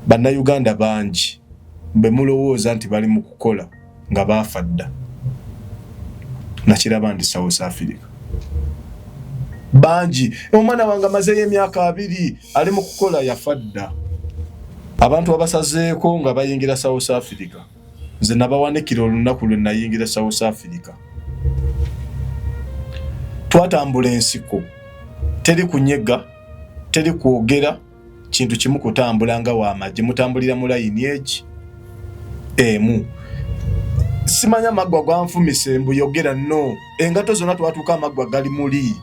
Bannayuganda bangi be mulowooza nti bali mu kukola nga baafadda nakiraba ndi South Africa bangi omwana wange amazeeyo emyaka 2 ali mu kukola yafadda abantu abasazeeko nga bayingira South Africa nze nabawanikira olunaku lwe nayingira South Africa twatambula ensiko teri kunyega teri kwogera kintu kimu kutambula nga wamaje mutambulira mu line age emu simanya magwa gwanfumise mbuyogera no engato zonna twatuuka amagwa gali muli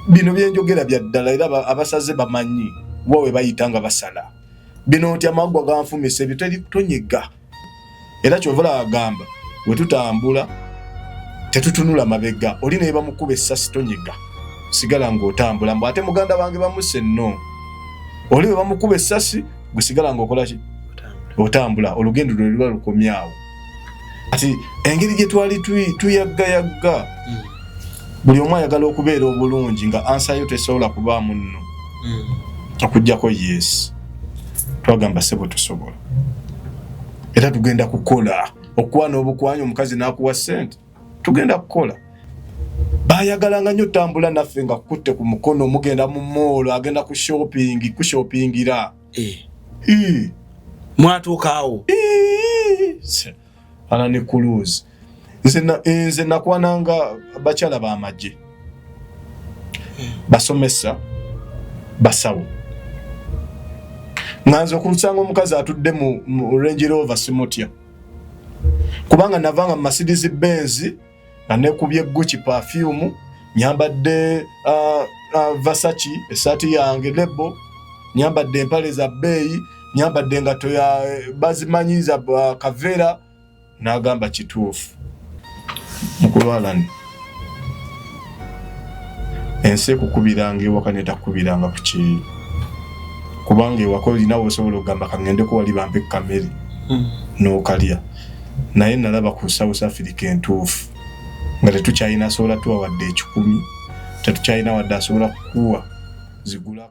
bino byenjogera bya ddala era abasaze bamanyi wowe bayitanga basala bino nti amagwa gwanfumise bitali tonyega era kyovala agamba we tutambula tetutunula mabega oli ne bamukuba essasi tonyega sigala ng'otambula mbu ate muganda wange bamuse no oli we bamukuba essasi gusigala ng'okola ki otambula olugendo lwe luba lukomyawo ati engeri gye twali tuyagga buli omu ayagala okubeera obulungi nga ansa yo tesobola kubaamu nno okuggyako yes twagamba sebo tusobola era tugenda kukola okwana obukwanya omukazi n'akuwa ssente tugenda kukola bayagalanga nnyo tambula naffe nga kutte ku mukono mugenda mu moolo agenda kushopingira mwatuukaawo ala ne cruise nze nakwananga bakyala b'amagye basomesa basawo nganze okulusanga omukazi atudde mu Range Rover simutya kubanga navanga mu Mercedes Benz nga nekubye Gucci perfume nyambadde Versace esaati yange lebo nyambadde empale za beeyi nyambadde engato ya bazimanyiza Kavera n'agamba kituufu mukulwalani ensi ekukubiranga ewaka netakubiranga ku kiyi kubanga ewaka olinawo osobola okugamba kangende wali bampe kamere n'okalya naye nalaba ku South Africa entuufu nga tetukyalina asobola tuwa wadde 10 tetukyalina wadde asobola kukuwa zigula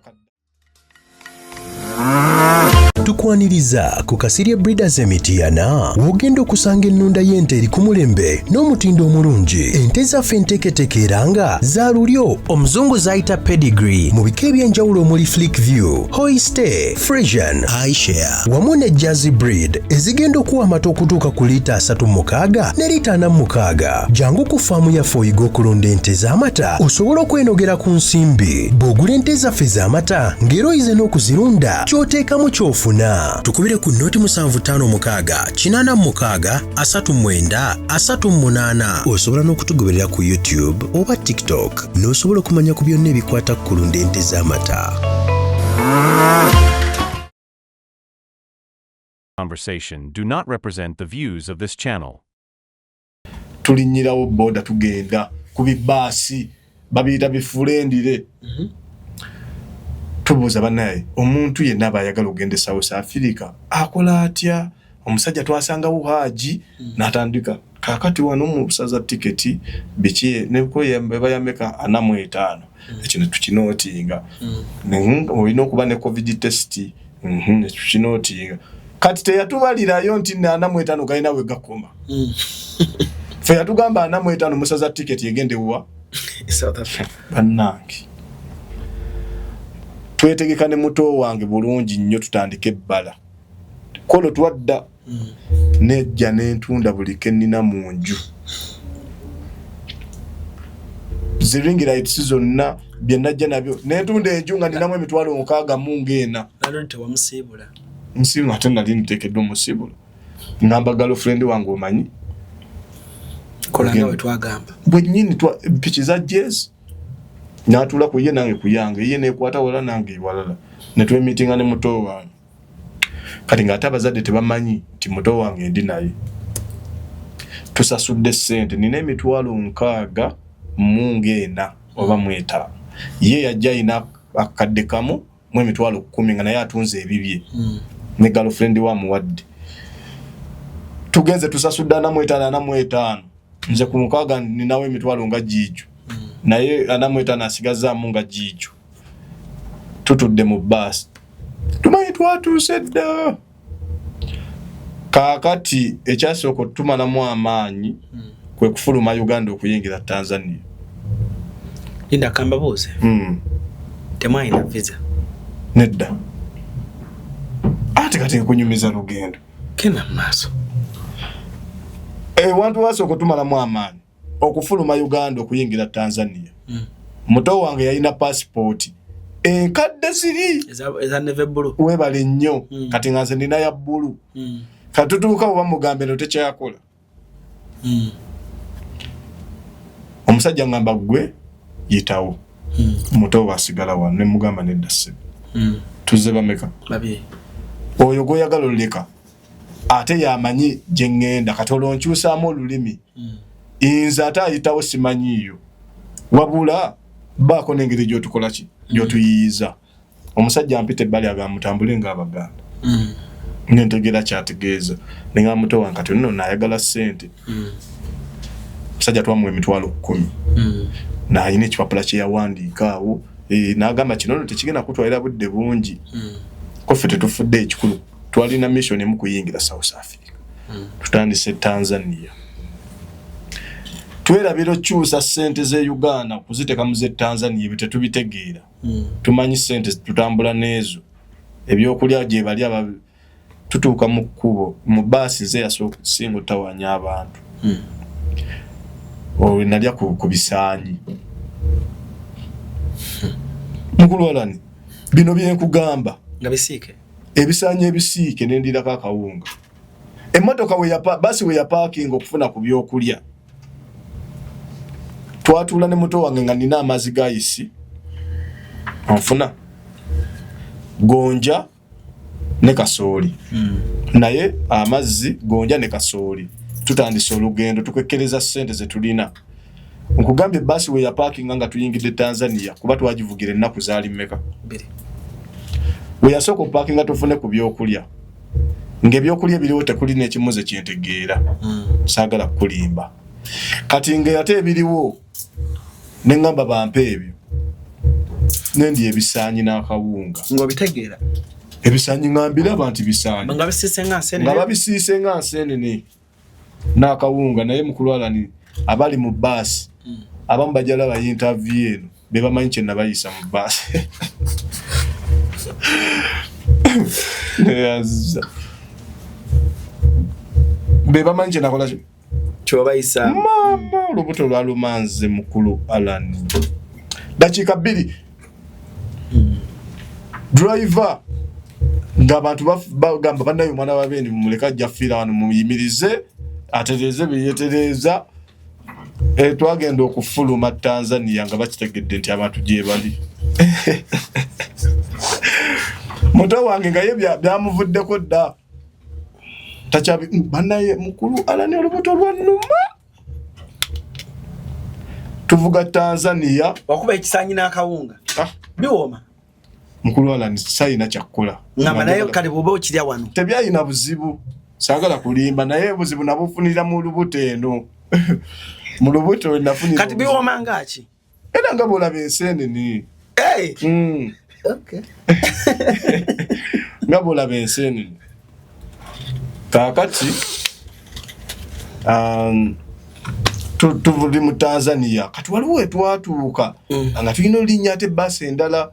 tukwaniriza ku Kasirye Breeders Emitiana wogenda okusanga ennunda y'ente eri ku mulembe n'omutindo omulungi ente zaffe enteeketeeke era nga za lulyo omuzungu zayita pedigree mu bika ebyenjawulo omuli Flick View, Holstein, Friesian, iShare wamu ne Jersey breed ezigenda okuwa amata okutuuka ku liita 36 ne liita 46 jangu ku faamu yaffe oyiga okulunda ente z'amata osobola okwenogera ku nsimbi bw'ogula ente zaffe z'amata ng'era oyize n'okuzirunda ky'oteekamu ky'ofuna tukubire ku noti 7556 osobola n'okutugoberera ku YouTube oba TikTok n'osobola okumanya ku byonna ebikwata ku kulunda ente z'amata. Conversation do not represent the views of this channel. Tulinyirawo boda tugenda ku bibaasi babiyita bifulendire tubuuza banaye omuntu yenna abayagala ogende South Africa akola atya omusajja twasangawo Haji n'atandika kakati wano mu busaza tiketi biki neko bayameka 45 ekino tukinootinga olina okuba ne covid test tukinootinga kati teyatubalirayo nti 45 galina we gakoma fe yatugamba 45 musaza tiketi egende wa South Africa bannange twetegeka ne muto wange bulungi nnyo tutandike ebbala kolo twadda nejja n'entunda buli kennina mu nju ziringiraiti zonna bye najja nabyo n'entunda enju nga ninamu emitwalo 6 mu ng'ena nalwo tewamusiibula nsiibula ate nali nteekeddwa omusiibula ngamba girlfriend wange omanyi kolanga we twagamba bwe nnyini piki za jazz n'atula ku ye nange ku yange ye neekwata wala nange walala ne twemitinga ne muto wange kati ng'ate abazadde tebamanyi nti muto wange ndi naye tusasudde ssente nina emitwalo 6 mu ng'ena oba mu 5 ye yajja ayina akadde kamu mu emitwalo 10 nga naye atunze ebibye ne girlfriend wa muwadde tugenze tusasudde 45 nze ku 6 ninawo emitwalo nga jijo naye 45 asigazaamu nga jijo tutudde mu bus tumanyi twatuuse dda. Kaakati ekyasooka otumalamu amaanyi kwe kufuluma Uganda okuyingira Tanzania. Linda kambabuuze. Temwalina visa. Nedda. Ate kati kunyumiza lugendo. Kena maaso. Wantu wasooka otumalamu amaanyi okufuluma Uganda okuyingira Tanzania. Muto wange yalina passport enkadde ziri eza neve blue. Webale nnyo kati nga nze nina ya bbulu. Katutuuka oba mugambe no tekyakola. Omusajja ngamba gwe yitawo. Muto wasigala wano ne mugamba nedda ssebe. Tuzze bameka. Babiri. Oyo goyagala oleka. Ate yamanyi gye ŋŋenda kati olonkyusaamu olulimi. Inza ate ayitawo simanyiiyo. Wabula baako n'engeri gy'otukola ki gy'otuyiyiza. Omusajja ampita ebbali agamba mutambule ng'Abaganda. Nentegera kyategeeza. Ne ngamba muto wange kati nno naayagala ssente. Omusajja twamuwa emitwalo 10. N'ayina ekipapula kye yawandiika awo. N'agamba kino nno tekigenda kutwalira budde bungi. Ko ffe tetufudde ekikulu. Twalina mission emu kuyingira South Africa. Tutandise Tanzania. Twerabira okyusa ssente ze Uganda kuziteeka mu ze Tanzania ebyo tetubitegeera. Tumanyi ssente tutambula n'ezo. Ebyokulya gye bali tutuuka mu kkubo mu baasi ze yasooka singa otawanya abantu. Nalya ku bisaanyi. Mukulu walani bino byenkugamba nga bisiike. Ebisaanyi ebisiike nendirako akawunga. Emmotoka basi we yapaakinga okufuna ku byokulya. Twatuula ne muto wange nga nina amazzi ga isi. Anfuna gonja ne kasooli. Naye amazzi gonja ne kasooli. Tutandise olugendo tukekkereza ssente ze tulina. Nkugambye basi we yapaakinga nga tuyingidde Tanzania kuba twagivugira ennaku zaali mmeka. 2. We yasooka opaakinga tufune ku byokulya. Ng'ebyokulya biriwo tekuli n'ekimuze kyentegeera. Saagala kulimba. Kati ng'ate ebiriwo ne ngamba bampe ebyo. Nendi ebisaanyi n'akawunga. Ng'obitegeera. Ebisaanyi ngambira nti bisaanyi. Nga bisiise nga nseenene. Nga babisiise nga nseenene. N'akawunga naye mukulu walani abali mu baasi. Abamu bajala ba interview eno be bamanyi kye nabayisa mu baasi. Be bamanyi kye nakola kyobayisa. Mama olubuto lwalumanze mukulu alani. Dakiika 2. Driver ng'abantu bagamba bannayo omwana wabeeni mumuleka ajja fiira wano muyimirize atereeze byeyetereeza. Twagenda okufuluma Tanzania nga bakitegedde nti abantu gye bali. Muto wange nga ye byamuvuddeko dda. Takyabi bannaye mukulu alani olubuto lwannuma. Tuvuga Tanzania. Wakuba ekisaanyi n'akawunga. Biwooma. Mukulu alani sayina kyakukola. Ngamba naye kale bw'oba okirya wano. Tebyalina buzibu. Saagala kulimba naye buzibu nabufunira mu lubuto eno. Mu lubuto nafunira. Kati biwooma ngaki? Era nga bw'olaba enseenene. Okay. Nga bw'olaba enseenene. Kaakati tuvuli mu Tanzania kati waliwo etwatuuka nga tulina olinnya ate basi endala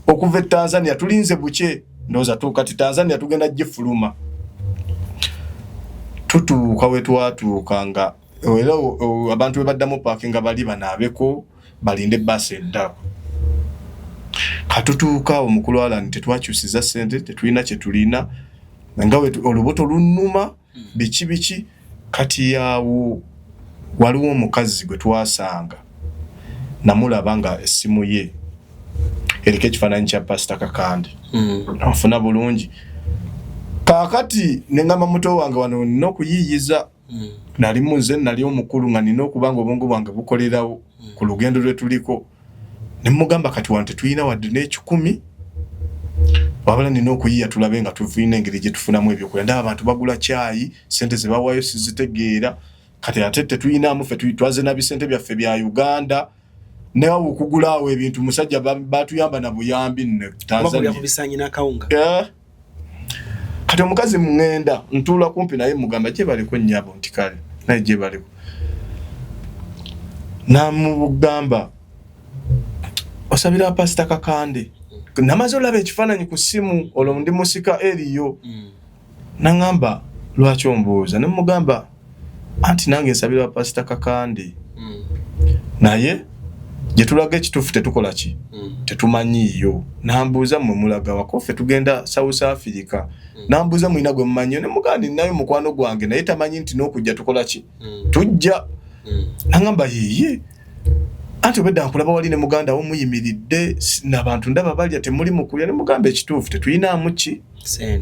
okuva e Tanzania tulinze buke ndowooza kati Tanzania tugenda gifuluma. Tutuuka we twatuuka nga era abantu we baddamu paakinga bali banaabeko balinde basi endala. Katutuuka omukulu alani tetwakyusiza ssente tetulina kye tulina nga olubuto lunnuma biki kati yaawo waliwo omukazi gwe twasanga namulaba nga essimu ye eriko ekifaananyi kya Pastor Kakande. Afuna bulungi. Kaakati ne ngamba muto wange wano nina okuyiiyiza. Nali munze nali omukulu nga nina okuba nga obwongo bwange bukolerawo ku lugendo lwe tuliko. Ne mugamba kati wano tetulina wadde n'ekikumi. Wabula nina okuyiya tulabe nga tuvina engeri gye tufunamu ebyokulya. Ndaba abantu bagula caayi ssente ze bawaayo sizitegeera. Kati ate tetulinamu ffe twaze na bisente byaffe bya Uganda. newa okugulaawo ebintu musajja batuyamba na buyambi ne Tanzania kubisanyi n'akawunga kati omukazi mungenda ntula kumpi naye mugamba gye baliko nnyabo nti kale naye gye baliko namugamba osabira Pastor Kakande namaze olaba ekifaananyi ku simu olwo ndi musika eriyo nangamba lwaki ombuuza ne mugamba anti nange nsabira Pastor Kakande naye gye tulaga ekituufu tetukola ki tetumanyiyo nambuuza mmwe mulaga wakofe tugenda South Africa nambuuza mwina gwe mumanyiyo ne mugandi nayo mukwano gwange naye tamanyi nti n'okujja tukola ki tujja nangamba yiye anti obedda nkulaba wali ne muganda wo muyimiridde n'abantu ndaba balya temuli mukulya ne mugamba ekituufu tetuyinaamu ki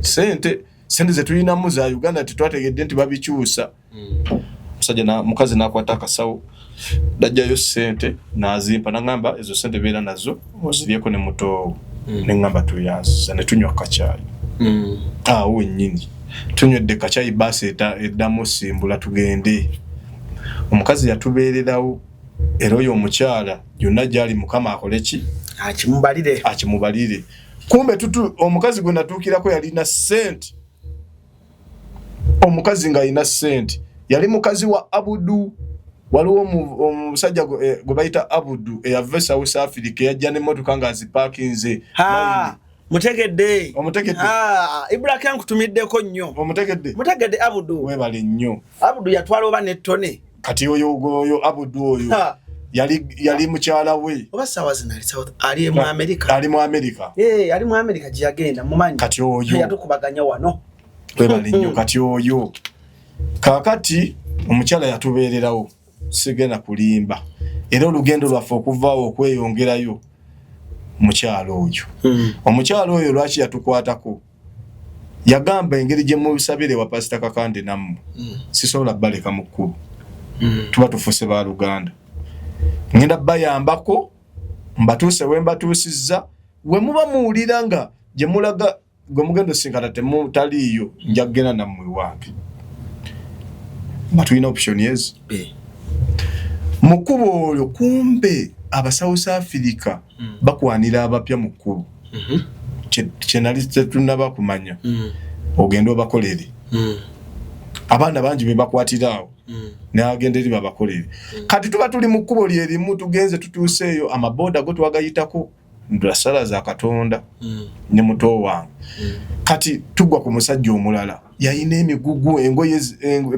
sente ze tuyinamu za Uganda tetwategedde nti babikyusa musajja na mukazi nakwata akasawo dajjayo sente nazimpa nangamba ezo sente beera nazo oziriyeko ne muto nengamba tuyaza ne tunywa kachayi awo nnyini tunywedde kachayi basi eddamu simbula tugende omukazi yatubeererawo era oyo omukyala yonna gyali mukama akole ki akimubalire kumbe omukazi gwe natuukirako yalina sente omukazi nga alina sente yali mukazi wa Abudu waliwo omusajja gwe bayita Abudu eyava South Africa yajja n'emmotoka nga azipakinze mutegedde Ibrahim kutumiddeko nnyo mutegedde Abudu webale nnyo Abudu yatwala oba n'ettone kati oyo Abudu oyo yali mukyala we oba sawazina ali mu America ali mu America gye yagenda mumanyi kati oyo yatukubaganya wano webale nnyo kati oyo kakati omukyala yatubeererawo sigenda kulimba era olugendo lwaffe okuvaawo okweyongerayo mukyalo oyo omukyalo oyo lwaki yatukwatako yagamba engeri gye mubisabire wa Pastor Kakande nammwe sisobola baleka mu kkubo tuba tufuse ba Luganda ngenda bayambako mbatuuse we mbatuusizza we muba muwulira nga gye mulaga gwe mugendo sinkana temutaliiyo njagenda nammwe wange matulina option yes mu kkubo olyo kumbe aba South Africa bakwanira abapya mu kkubo kyenali tetunaba kumanya ogenda obakolere abaana bangi be bakwatiraawo n'agenda eri babakolere kati tuba tuli mu kkubo lyerimu tugenze tutuuseeyo amaboda go twagayitako ndasala za Katonda ne muto wange kati tugwa ku musajja omulala yayina emigugu engoye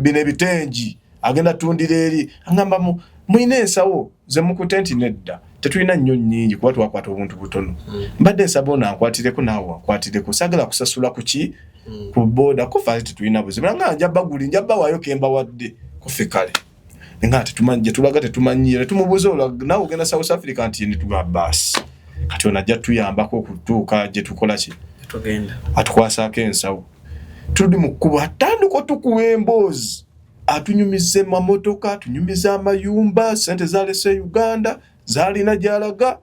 bino ebitengi agenda tundira eri angamba muyina ensawo ze mukutenti nedda tetulina nnyo nnyingi kuba twakwata obuntu butono mbadde ensabo nankwatireko naawe ankwatireko sagala kusasula kuki ku boda kufa tetulina buzibu nga njaba guli njaba wayo kemba wadde kufe kale nga tetumanyi tulaga tetumanyire tumubuzo naawe ogenda South Africa nti ni tuga basi kati onajja tuyambako okutuuka gye tukola ki tugenda atukwasako ensawo tuli mu kkubo atandika tukuwa emboozi atunyumiza mamotoka atunyumiza amayumba sente zalese Uganda zalina gyalaga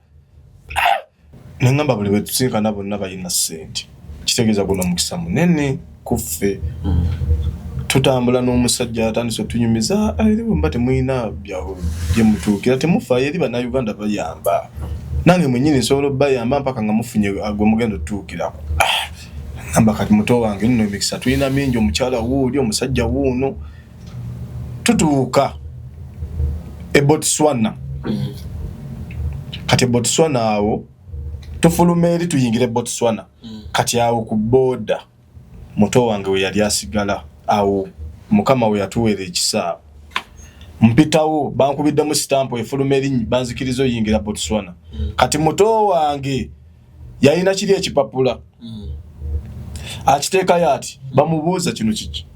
nengamba buli bwe tusinkana bonna balina sente kitegeeza guno mukisa munene kuffe tutambula n'omusajja atandise otunyumiza eriwe mba temuyina byawo gye mutuukira temufa eri bana Uganda bayamba nange mwenyini nsobola bayamba mpaka nga mufunye agwe mugendo tuukirako namba kati muto wange nno emikisa tulina mingi omukyala wuuli omusajja wuuno tutuuka Botswana kati Botswana awo tufuluma eri tuyingire Botswana kati awo ku boda muto wange we yali asigala awo mukama we yatuweera ekisaawe mpitawo bankubidde mu stampo efuluma eri banzikirizo yingira Botswana kati muto wange yalina kiri ekipapula akiteeka yati bamubuuza kino kiki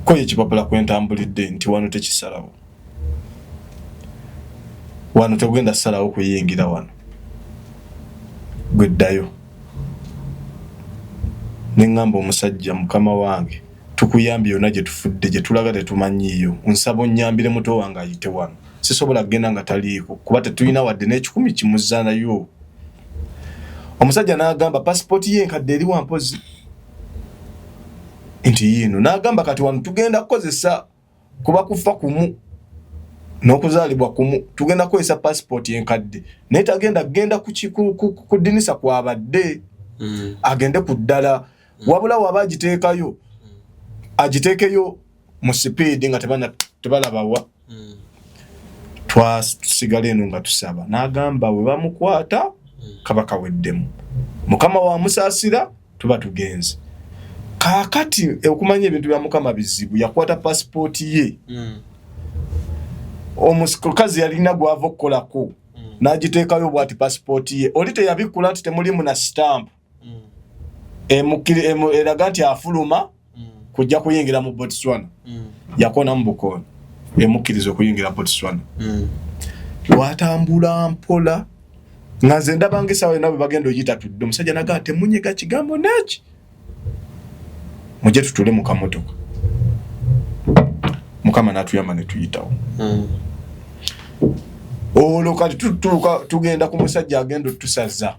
ko ekipapula kwentambulidde nti wano tekisalawo wano togenda salawo kuyingira wano gweddayo nengamba omusajja mukama wange tukuyambye yonna gye tufudde gye tulaga tetumanyiiyo nsaba onnyambire muto wange ayite wano sisobola kugenda nga taliiko kuba tetulina wadde n'ekikumi kimuzza nayo omusajja n'agamba pasipoti ye enkadde eri wampozi nti yiino n'agamba kati wano tugenda kukozesa kuba kufa kumu n'okuzaalibwa kumu tugenda kwesa passport enkadde naye tagenda ku dinisa kwabadde agende ku ddala wabula waba agiteekayo agiteekeyo mu speed nga tebalabawa twasigala eno nga tusaba n'agamba we bamukwata kabaka weddemu mukama wa musaasira tuba tugenze kaakati okumanya ebintu bya mukama bizibu yakwata passport ye omukazi yalina gwava okukolako n'agiteekayo bwati passport ye oli teyabikula nti temulimu na stamp eraga nti afuluma kujja kuyingira mu Botswana yakona mu Bukoona emukkiriza okuyingira Botswana watambula mpola nga nze ndabanga esawa nawe bagenda oyita tudde omusajja nagaa temunyega kigambo naki mujje tutule mu kamotoka mukama n'atuyamba ne tuyitawo olwo kati tutuuka tugenda ku musajja agenda otusaza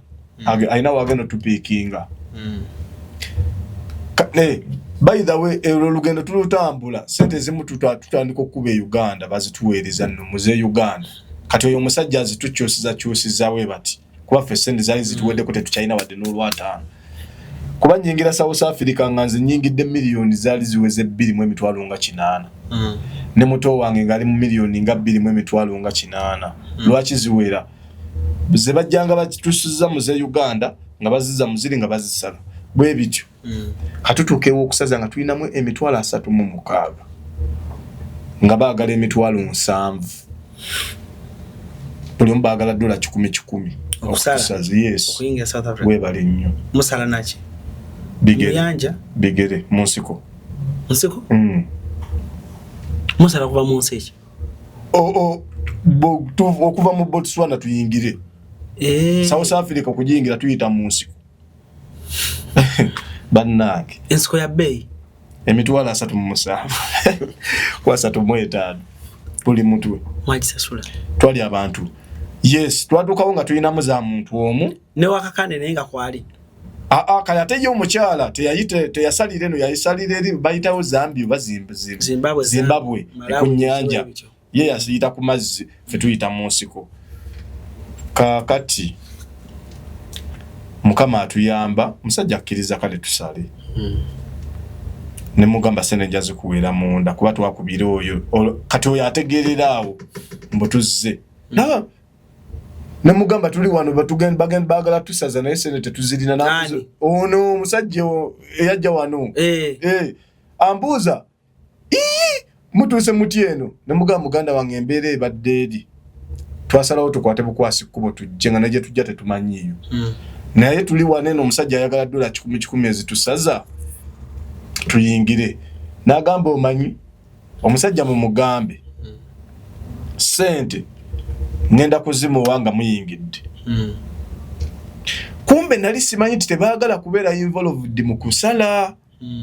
alina wagenda otupiikinga by the way olugendo tulutambula sente zimu tutandika okuba e Uganda bazituweereza nno muze Uganda kati oyo omusajja azitukyusiza we bati kuba ffe sente zaali zituweddeko tetukyalina wadde n'olwataano kuba nyingira South Africa nga nze nyingidde miliyoni zaali ziweze 2.8 ne muto wange ngali mu miliyoni nga 2.8 lwaki ziwera ze bajjanga bakitusiza muze Uganda nga baziza muziri nga bazisala bwe bityo katutukewo okusaza nga tulinamu emitwalo 36 nga baagala emitwalo 7 buli omu baagala $10 okusaza yes okuyingira South Africa webale nnyo musala naki bigere munsiko musala kuva mu nsi okuva mu Botswana tuyingire South Africa kujingira tuyita mu nsiko bannange ensiko ya bei emitwalo 37 kwa 35 buli mutwe mwagisasula twali abantu yes twadukawo nga tulinamu za muntu omu ne wakakande naye nga kwali kaya teyo omukyala teyasalira eno yayisalira eri bayitawo Zambia oba Zimbabwe ku nnyanja ye yasiyita ku mazzi ffe tuyita mu nsiko kakati mukama atuyamba musajja akkiriza kale tusale ne mugamba senenja zikuwera munda kuba twakubira oyo kati oyo ategerera awo mbo tuzze ne mugamba tuli wano bagenda bagala tusaza naye sene tetuzirina nabuze ono musajja eyajja wano ambuuza mutuse mutieno ne mugamba muganda wange embeera ebadde eri twasalawo tukwate bukwasi kubo tujjenga naye tujja tetumanyiyo naye tuli waneno omusajja ayagala $10 ezitusaza tuyingire n'agamba omanyi omusajja mu mugambe sente ngenda kuzimu wanga muyingidde kumbe nali simanyi tebaagala kubeera involved mu kusala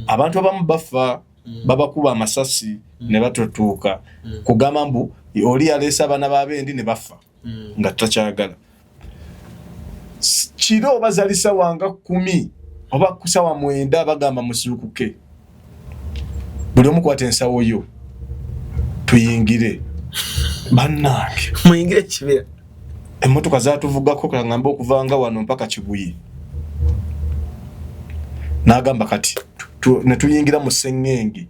abantu abamu bafa babakuba amasasi ne batotuuka kugamba mbu oli yaleesa abaana b'abendi ne bafa nga takyagala kiro bazalisa wanga 10 oba kusawa 9 bagamba musirukuke buli omu kwata ensawo yo tuyingire bannange muyingire kibira emmotoka zaatuvugako kangamba okuvanga wano mpaka Kibuye n'agamba kati ne tuyingira mu Sengenge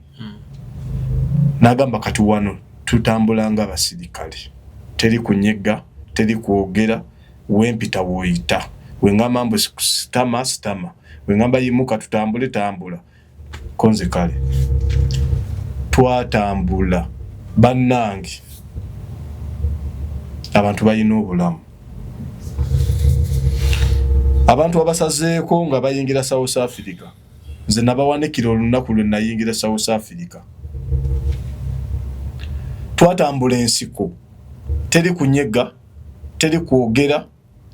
n'agamba kati wano tutambulanga abasirikale teri kunyega teri kwogera wempita woyita wengamba mbu sitama wengamba yimuka tambula konze kale twatambula bannange abantu bayina obulamu abantu abasazeeko nga bayingira South Africa nze nabawanikira olunaku lwe nayingira South Africa twatambula ensiko teri kunyega teri kwogera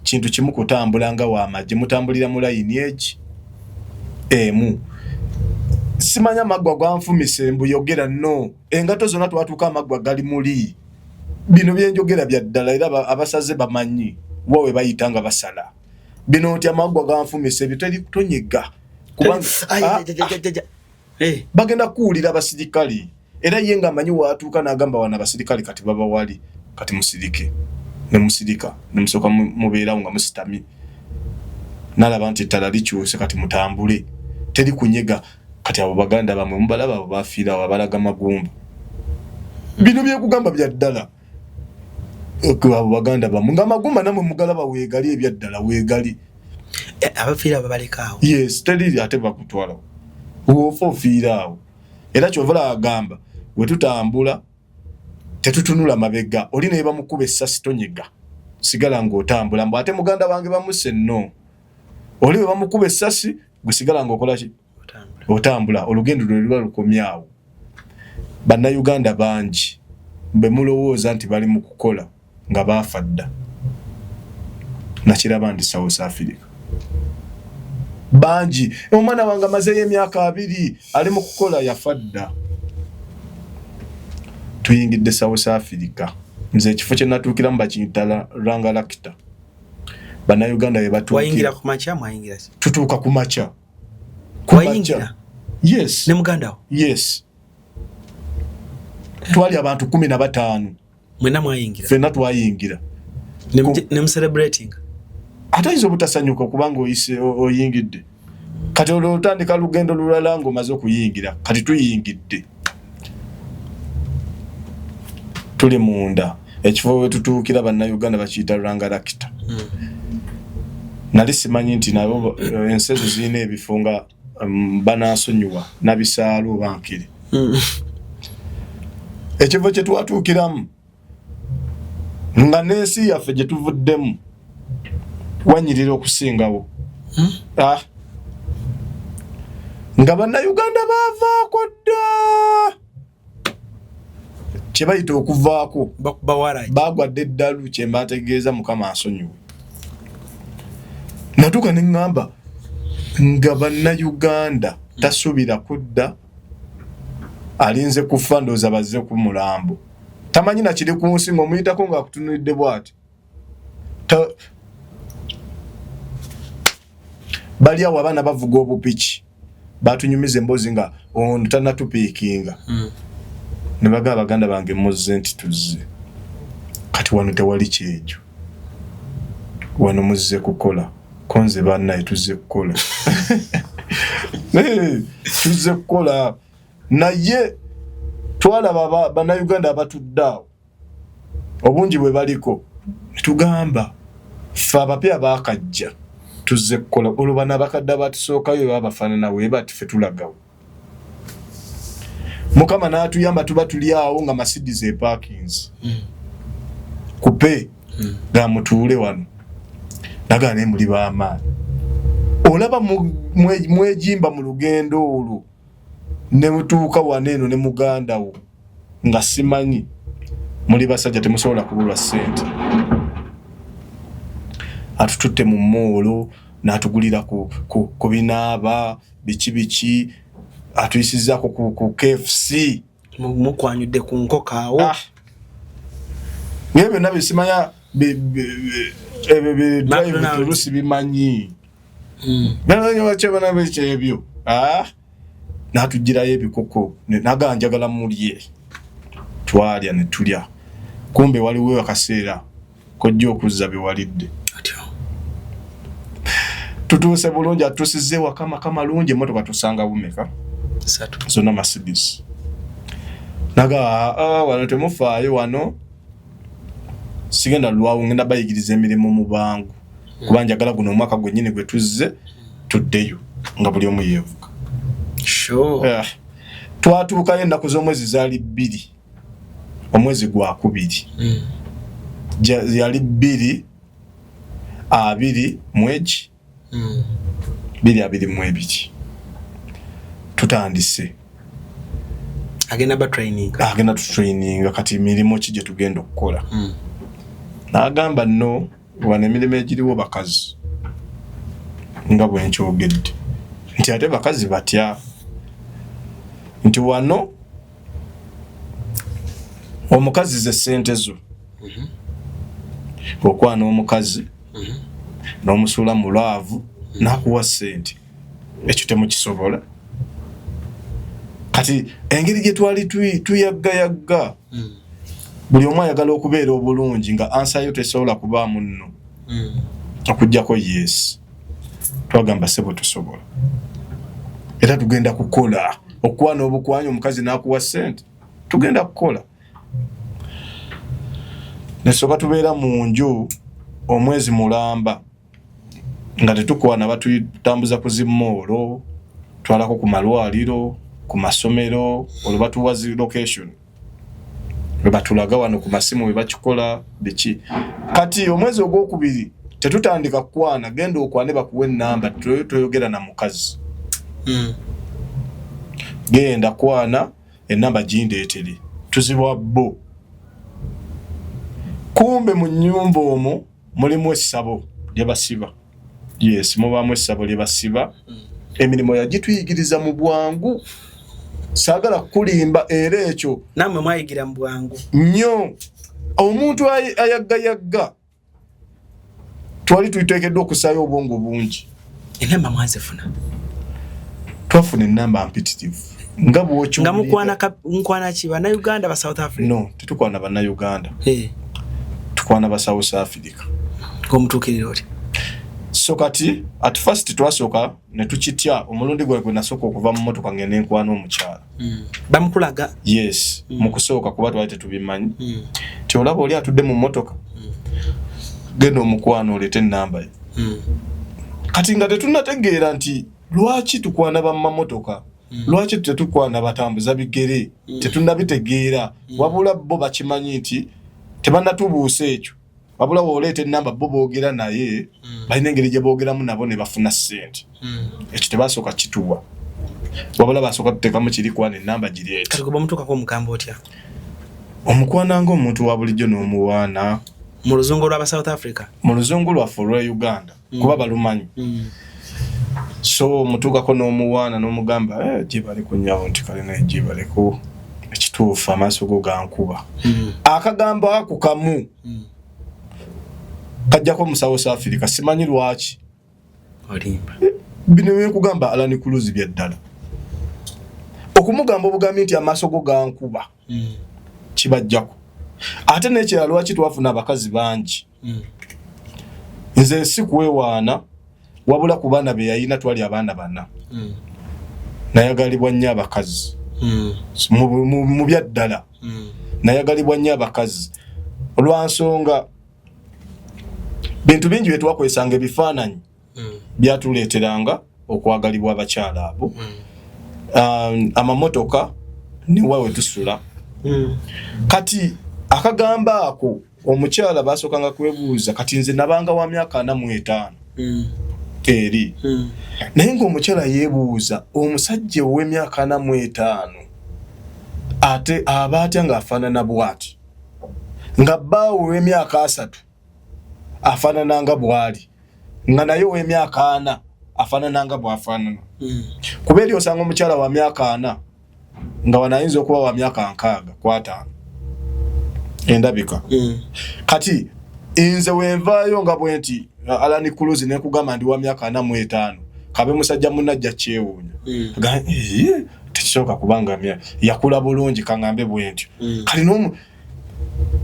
kintu kimu kutambula nga w'amagye mutambulira mu layini egi emu simanya magwa gwanfumise mbuyogera no engato zonna twatuuka amagwa gali muli bino byenjogera bya ddala era abasaze bamanyi wawe bayitanga basala bino nti amagwa ganfumise bitali kutonyega kubanga bagenda kuwulira abasirikali era ye nga amanyi watuuka n'agamba wana abasirikale kati baba wali kati musirike ne musirika ne musoka mubeerawo nga musitami n'alaba nti ettala likyuse kati mutambule teri kunyega kati abo baganda bamwe mubalaba abo bafiira abo abalaga magumba bino byekugamba bya ddala abo baganda bamwe nga magumba namwe mugalaba weegali ebya ddala weegali abafiira babalekaawo yes teri ate bakutwala wofa ofiira awo era kyovala agamba wetutambula tetutunula mabega oli ne bamukuba essasi tonyega sigala ng'otambula mbu ate muganda wange bamuse nno oli we bamukuba essasi gwe sigala ng'okola ki otambula olugendo lwe luba lukomyawo bannayuganda bangi be mulowooza nti bali mu kukola nga baafa dda nakiraba ndi South Africa bangi omwana wange amazeyo emyaka 2 ali mu kukola yafa dda tuyingidde South Africa nze ekifo kye natuukiramu bakiyita Rangalakita bannayuganda be batuukira wayingira ku makya mwayingira tutuuka ku makya wayingira yes ne muganda wo yes twali abantu 15 mwena mwayingira fenna twayingira ne celebrating atayinza obutasanyuka kubanga oyingidde kati olwotandika lugendo lulala ng'omaze okuyingira kati tuyingidde tuli munda ekifo we tutuukira bannayuganda bakiyita Rangalakita nali simanyi nti nabo ensezo zirina ebifo nga banaasonyiwa nabisaalo bankiri ekifo kye twatuukiramu nga n'ensi yaffe gye tuvuddemu wanyirira okusingawo nga bannayuganda baavaako dda kye bayita okuvaako bagwadde eddalu kye mbategeeza mukama asonyiwe natuuka ne ŋŋamba nga bannayuganda tasubira kudda alinze kufa ndooza bazze ku mulambo tamanyi na kiri ku nsi ng'omuyitako ng'akutunulidde bw'ati bali awo abaana bavuga obupiki batunyumiza emboozi nga ono tannatupiikinga ne bagamba baganda bange muzze nti tuzze kati wano tewali kyejo wano muzze kukola konze bannaye tuzze kukola tuzze kukola naye twalaba bannayuganda abatudde obungi bwe baliko netugamba ffe abapya baakajja tuzze kukola olwo n'abakadde abatusookayo babafaanana we bati ffe tulagawo mukama n'atuyamba tuba tuli awo nga Mercedes eparkings kupe nga mutuule wano nagaa naye muli b'amaanyi olaba mwejimba mu lugendo olwo ne mutuuka wano eno ne muganda wo nga simanyi muli basajja temusobola kubulwa ssente atututte mu moolo n'atugulira ku binaaba biki atuyisizaako ku KFC mukwanyudde ku nkokaawo naye byonna bisimanya drive olusi bimanyi kyebyo n'atugirayo ebikoko naganjagala mulye twalya ne tulya kumbe waliwo akaseera kojja okuzza bewalidde tutuuse bulungi atuusizze waka maka malungi emmotoka tusanga bumeka zonna Mercedes naga wano temufaayo wano sigenda lwawo ngenda bayigiriza emirimu mu bangu kuba njagala guno omwaka gwennyini gwe tuzze tuddeyo nga buli omu yeevuga twatuukayo ennaku z'omwezi zaali 2 omwezi gwa 2 yali 2 mwegi 2 tutandise agenda tutraininga kati mirimu ki gye tugenda okukola n'agamba no wano emirimu egiriwo bakazi nga bwe nkyogedde nti ate bakazi batya nti wano omukazi ze ssente zo okwana omukazi n'omusuula mu laavu n'akuwa ssente ekyo temukisobola kati engeri gye twali tuyagga buli omu ayagala okubeera obulungi nga ansa yo tesobola kubaamu nno okujjako yes twagamba sebo tusobola era tugenda kukola okwana obukwanya omukazi n'akuwa ssente tugenda kukola nesoka tubeera mu nju omwezi mulamba nga tetukwana batutambuza ku zimoolo twalako ku malwaliro ku masomero olwo batuwa zi location bwe batulaga wano ku masimu bwe bakikola biki kati omwezi ogwokubiri tetutandika kukwana genda okwane bakuwa ennamba toyogera na mukazi genda kwana ennamba gindeetere tuzibwa bo kumbe mu nnyumba omwo mulimu essabo lyebasiba yes mubaamu essabo lyebasiba emirimu yagituyigiriza mu bwangu saagala kulimba era ekyo namwe mwayigira mu bwangu nnyo omuntu ayaggayagga twali tuyiteekeddwa okusaayo obwongo bungi enamba mwazifuna twafuna ennamba mpitirivu nga bwokyo nga mukwana ki bannayuganda ba South Africa no tetukwana bannayuganda tukwana ba South Africa ng'omutuukirira oti so kati at first twasooka ne tukitya omulundi gwe nasooka okuva mu motoka ngende enkwana omukyala bamukulaga yes mu kusooka kuba twali tetubimanyi ti olaba oli atudde mu motoka genda omukwana oleete ennamba ye kati nga tetunnategeera nti lwaki tukwana bammamotoka lwaki tetukwana batambuza bigere tetunnabitegeera wabula bo bakimanyi nti tebannatubuusa ekyo wabula woleeta ennamba bo boogera naye balina engeri gye boogeramu nabo ne bafuna ssente ekyo tebasooka kituwa wabula basooka tuteekamu kiri kwana ennamba giri eti kati kuba mutuukako omukamba otya omukwana ng'omuntu wa bulijjo n'omuwaana mu luzungu lw'aba South Africa mu luzungu lwaffe olwa Uganda kuba balumanyi so mutuukako n'omuwaana n'omugamba gye bali ku nyawo nti kale naye gye baleko ekituufu amaaso go gankuba akagambo ako kamu kajjako mu South Africa simanyi lwaki olimba bino byekugamba Alani Kuluzi bya ddala okumugamba obugambi nti amaaso go gankuba kibajjako ate n'ekirala lwaki twafuna abakazi bangi nze si kwewaana wabula ku baana be yayina twali abaana bana nayagalibwa nnyo abakazi mu bya ddala nayagalibwa nnyo abakazi olwansonga bintu bingi bye twakozesanga ebifaananyi byatuleeteranga okwagalibwa abakyala abo amamotoka niwa we tusula kati akagamba ako omukyala basookanga kwebuuza kati nze nabanga wa myaka 45 eri naye ng'omukyala yeebuuza omusajja ow'emyaka 45 ate aba atya ng'afaanana bw'ati nga bbaawe ow'emyaka 3 afaanana nga bw'ali nga naye ow'emyaka 4 afaanana nga bw'afaanana kuba eri osanga omukyala wa myaka 4 nga wanayinza okuba wa myaka 6 kw'ataano endabika kati nze wenvaayo nga bwe nti Alani Kuluzi nekugamba ndi wa myaka 45 kabe musajja munajja kyewuunya tekisooka kubanga yakula bulungi kangambe bwe ntyo kali n'omu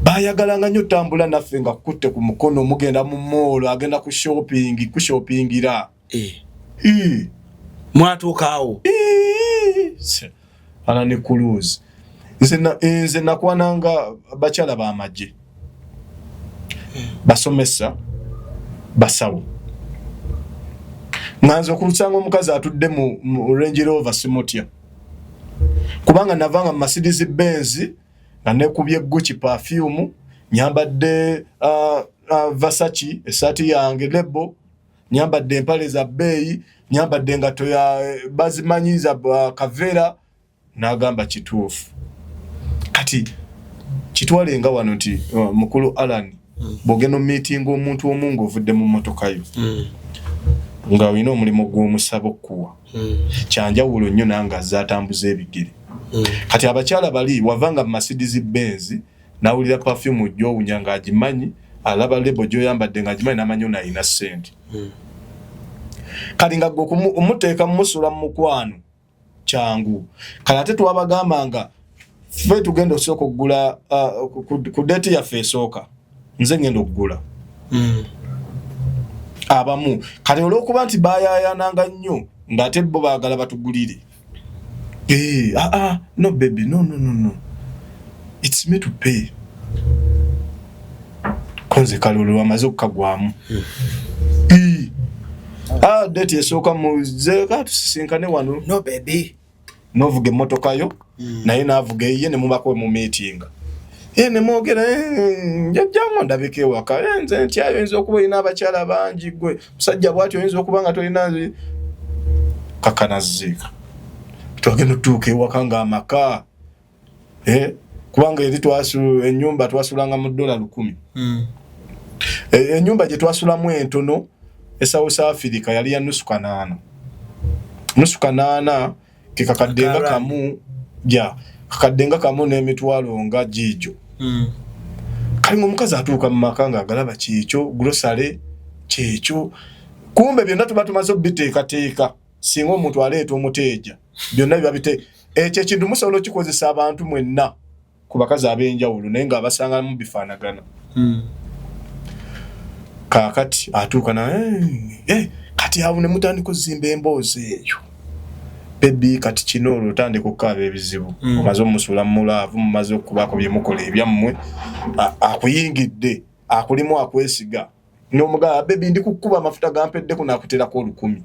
bayagalanga nnyo tambula naffe nga kutte ku mukono mugenda mu moolo agenda ku shoppingira mwatuukaawo Alani Kuluzi nze nakwananga bakyala b'amagye basomesa basawo nganze okulusanga omukazi atudde mu Range Rover simutya kubanga navanga mu Mercedes Benz nga nekubye Gucci perfume nyambadde Versace esaati yange lebo nyambadde empale za beeyi nyambadde engato ya bazimanyiza Kavera n'agamba kituufu kati kitwalenga wano nti mukulu Alan bogeno meeting omuntu omungu ovudde mu motoka yo nga wino omulimu gw'omusabo kuwa kyanjawulo nnyo nanga zatambuza ebigere kati abakyala bali wavanga mu Mercedes Benz nawulira perfume gy'owunya nga agimanyi alaba lebo gy'oyambadde nga agimanyi n'amanyi ono alina ssente kati nga gwe omuteeka musula mu mukwano changu kala ate twabagambanga ffe tugenda osooka okugula ku date yaffe esooka nze ngenda okugula abamu kale olw'okuba nti baayaayananga nnyo ng'ate bo baagala batugulire no baby no it's me to pay konze kale olwamaze okukagwamu date esooka muze katusisinkane wano no baby novuga emmotoka yo naye naavuga eyiye ne mubako mu meetinga ne mwogera njajjangu ndabika ewaka nze ntyayo oyinza okuba olina abakyala bangi gwe musajja bw'ati oyinza okuba nga tolina kakanaziika twagenda otuuka ewaka ng'amaka kubanga eri ennyumba twasulanga mu $100 ennyumba gye twasulamu entono South Africa yali ya nusu kanaana kikakaddenga kamu kakaddenga kamu n'emitwalo nga jijo kali omukazi atuuka mu maka ng'agalaba kyekyo grocery kyekyo kumbe byonna tuba tumaze obiteekateeka singa omuntu aleeta omuteeja byonna biba ekyo ekintu musobola okikozesa abantu mwenna ku bakazi ab'enjawulo naye ng'abasangamu bifaanagana kakati atuuka na kati awo ne mutandika ozimba emboozi eyo baby kati kino olutandika okukaaba ebizibu omaze omusula mulaavu mumaze okubaako bye mukola ebyammwe akuyingidde akulimu akwesiga n'omugala baby ndi kukuba amafuta gampeddeko n'akuterako 1,000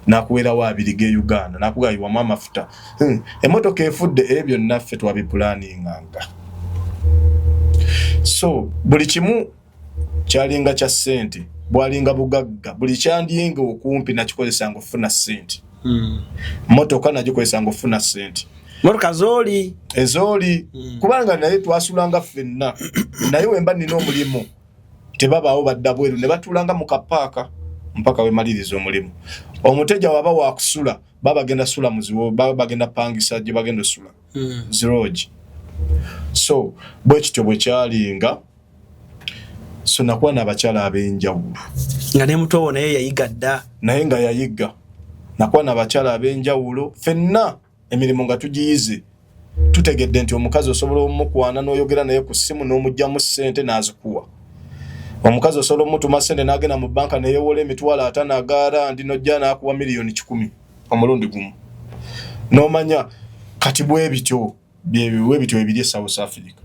n'akuweerawo 2 ge Uganda n'akugayiwamu amafuta emmotoka efudde ebyo naffe twabipulaaninganga so buli kimu kyalinga kya ssente bwalinga bugagga buli kyandiyinga okumpi nakikozesanga okufuna ssente motoka nagikozesanga okufuna ssente motoka zooli ezooli kubanga naye twasulanga ffenna naye wemba nina omulimu tebabaawo badda bweru ne batuulanga mu kapaaka mpaka wemaliriza omulimu omuteja waba wakusula babagenda sula muziwo babagenda pangisa gye bagenda sula ziroji so bwe kityo bwe kyalinga so nakuwa n'abakyala ab'enjawulo nga ne muto naye yayiga dda naye nga yayiga nakuwa n'abakyala ab'enjawulo ffenna emirimu nga tugiyize tutegedde nti omukazi osobola omukwana n'oyogera naye ku ssimu n'omugyamu ssente n'azikuwa omukazi osobola omutuma ssente n'agenda mu banka neyewola emitwalo 5 agaara ndi nojja n'akuwa $1,000,000 omulundi gumu n'omanya kati bwe bityo ebiri e South Africa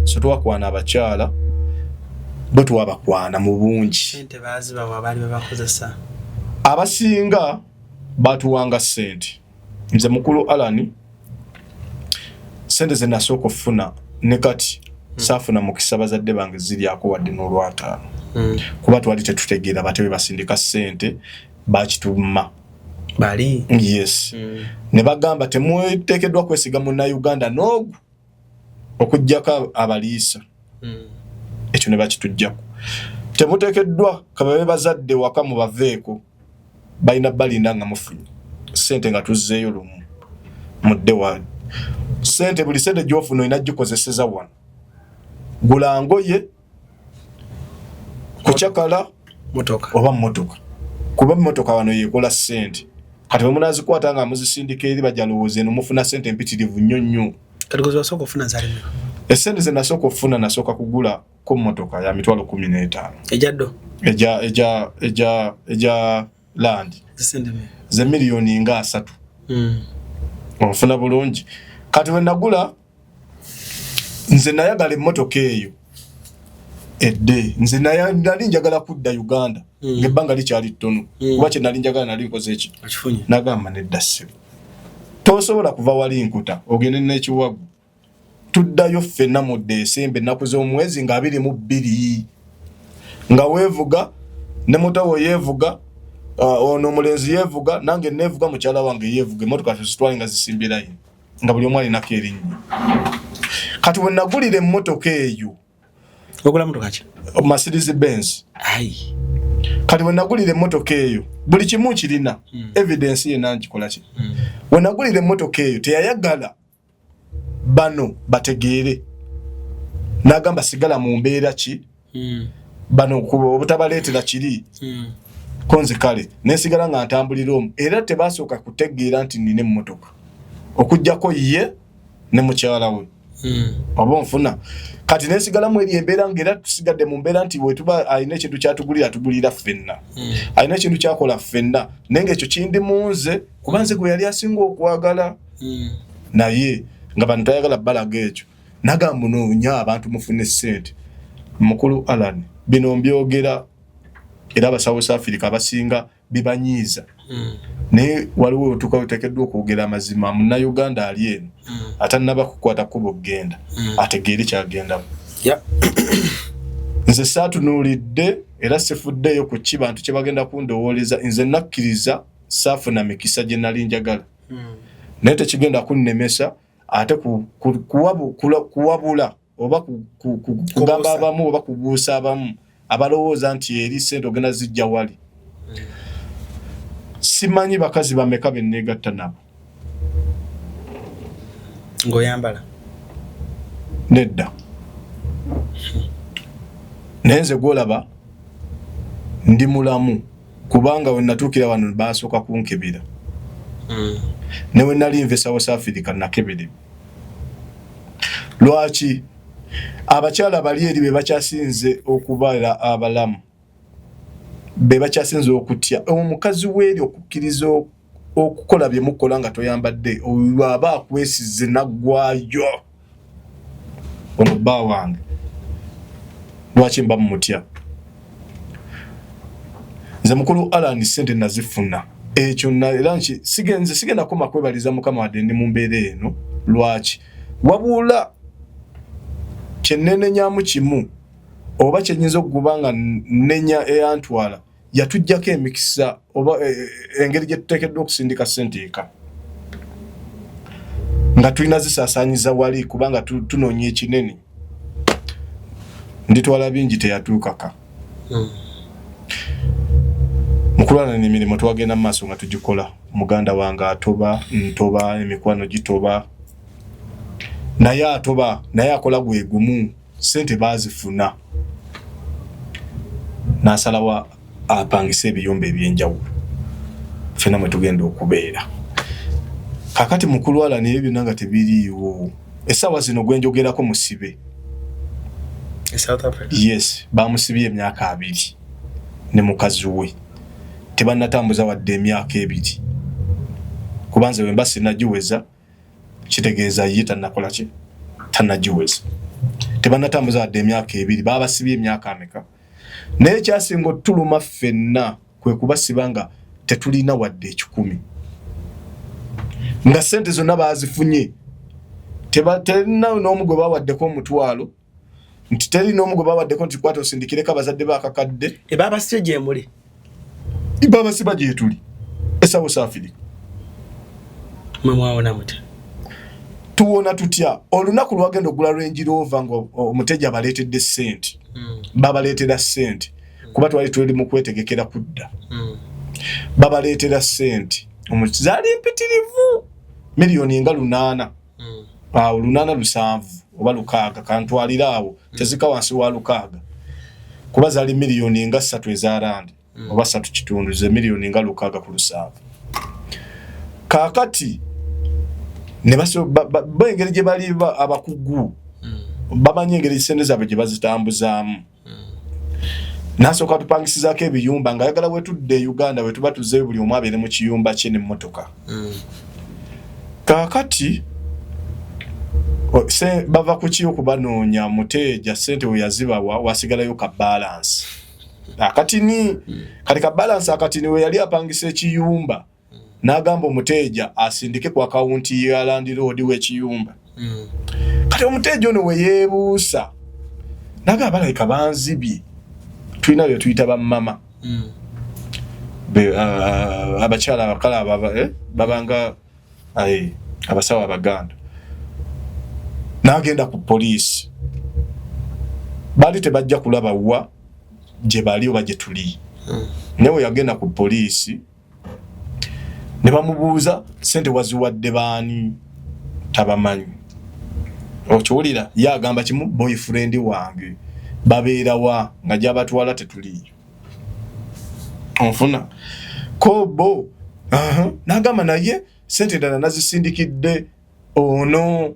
so twakwana abakyala bwe twabakwana mu bungi ssente baazibawa baali babakozesa abasinga batuwanga ssente nze mukulu Alan ssente ze nasooka okufuna ne kati saafuna mukisa bazadde bange ziryako wadde n'olwataano kuba twali tetutegeera batewe basindika ssente bakituma bali yes ne bagamba temweteekeddwa kwesiga Munnayuganda n'ogu okuggyako abaliisa ekyo ne bakituggyako temuteekeddwa kababe bazadde waka mu baveeko balina balinda nga mufunye ssente nga tuzzeeyo lumu mudde wali ssente buli ssente gy'ofuna olina gikozeseza wano gula ngoye kukyakala motoka oba mmotoka kuba mmotoka wano yeekola ssente kati bwe munaazikwata nga muzisindika eri bajalowooze eno mufuna ssente empitirivu nnyo nnyo kati gwe wasooka okufuna zalimu essente ze nasooka okufuna nasooka kugula ku mmotoka ya mitwalo 15 ejaddo eja land ze miliyoni nga 3 ofuna bulungi kati bwe nagula nze nayagala emmotoka eyo edde nze nali njagala kudda Uganda ng'ebbanga likyali ttono kuba kye nali njagala nali nkoze eki nagamba nedda ssebo tosobola kuva wali nkuta ogende n'ekiwagu tuddayo ffenna mu Desemba ennaku z'omwezi nga 22 nga weevuga ne mutawo yeevuga ono omulenzi yeevuga nange neevuga mukyala wange yeevuga emmotoka tuzitwale nga zisimbirayo nga buli omu alinako erinnya kati bwe nagulira emmotoka eyo ogula motoka ki Mercedes Benz kati bwe nagulira emmotoka eyo buli kimu kirina evidence ye nangikola ki bwe nagulira emmotoka eyo teyayagala bano bategeere n'agamba sigala mu mbeera ki bano obutabaletera kiri konze kale nesigala nga ntambulira omu era tebasooka kutegeera nti nina emmotoka okujjako ye ne mukyala we oba nfuna kati nesigala mu eri embeera ng'era tusigadde mu mbeera nti wetuba alina ekintu kyatugulira atugulira ffenna alina ekintu kyakola ffenna naye ng'ekyo kindi munze kuba nze gwe yali asinga okwagala naye nga bano tayagala balaga ekyo nagamba noonya abantu mufune ssente mukulu Alan bino mbyogera era abasawo South Africa abasinga bibanyiiza naye waliwo otuuka oteekeddwa okwogera amazima munna Uganda ali eno atannaba kukwata kubo genda ategeere kyagendamu nze saatunuulidde era sifuddeyo ku kibantu kye bagenda kundowooleza nze nakkiriza saafuna mikisa gye nali njagala naye tekigenda kunnemesa ate kuwabula oba kugamba abamu oba kubuusa abamu abalowooza nti eri ssente ogenda zijja wali simanyi bakazi bameka benneegatta nabo ng'oyambala nedda naye nze gwolaba ndi mulamu kubanga we natuukira wano baasooka kunkebera ne we nali nve South Africa nakebere lwaki abakyala bali eri be bakyasinze okubaala abalamu be bakyasinze okutya omukazi weeri okukkiriza okukola bye mukola nga toyambadde oyo aba akwesize naggwayo ono bba wange lwaki mba mumutya nze mukulu Alan ssente nazifuna ekyo era nki sigenda koma kwebaliza mukama wadde ndi mu mbeera eno lwaki wabula kyenenenyamu kimu oba kyenyinza okuba nga nenya eyantwala yatujjako emikisa oba engeri gye tuteekeddwa okusindika ssente eka nga tulina zisaasaanyiza wali kubanga tunoonya ekinene nditwala bingi teyatuukaka mukulwana n'emirimu twagenda mu maaso nga tugikola muganda wange atoba ntoba emikwano gitoba naye atoba naye akola gwe gumu ssente baazifuna n'asalawa apangisa ebiyumba ebyenjawulo ffenna mwe tugenda okubeera kakati mukulwala naye byonna nga tebiriiwo essaawa zino gwe njogerako musibe South Africa yes bamusibye emyaka 2 ne mukazi we tebanatambuza wadde emyaka 2 kubanze wemba sinagiweza kitegeeza ye tannakola ki tannagiweza tebanatambuza wadde emyaka 2 babasibye emyaka ameka naye kyasinga otuluma ffenna kwe kubasiba nga tetulina wadde 10 nga ssente zonna baazifunye terina n'omu gwe bawaddeko omutwalo nti teri n'omu gwe bawaddeko nti kwata osindikireko abazadde baakakadde babasibye gye muli babasiba gye tuli South Africa mwe mwawona mutya tuwona tutya olunaku lwagenda ogula Range Rover nga omuteja baleetedde ssente babaleetera ssente kuba twali tuli mu kwetegekera kudda babaleetera ssente omuzaali mpitirivu miliyoni nga 8 awo 8 oba 6 kantwalira awo tezika wansi wa 6 kuba zaali miliyoni nga 3 eza rand oba 3 kitundu ze miliyoni nga 6 ku 7 kakati ne baso bengeri gye bali abakugu bamanyi engeri ssente zaabwe gye bazitambuzaamu nasooka tupangisizaako ebiyumba nga ayagala wetudde Uganda wetuba tuzze buli omu abeere mu kiyumba kye n'emmotoka kakati bava ku ki okubanoonya muteeja ssente we yazibawa wasigalayo ka balance akatini kati ka balance akatini we yali apangisa ekiyumba n'agamba omuteeja asindike ku akawunti ya Land Road w'ekiyumba kati omuteeja ono we yeebuusa n'agamba balayika banzibye tulina bye tuyita bammama abakyala abakala babanga abasawo abaganda n'agenda ku poliisi bali tebajja kulaba wa gye bali oba gye tuli nawe yagenda ku poliisi ne bamubuuza ssente waziwadde baani tabamanyi okiwulira ye agamba kimu boyfriend wange babeera wa nga gy'abatwala tetuliyo onfuna kobo nagamba naye sente ndala nazisindikidde ono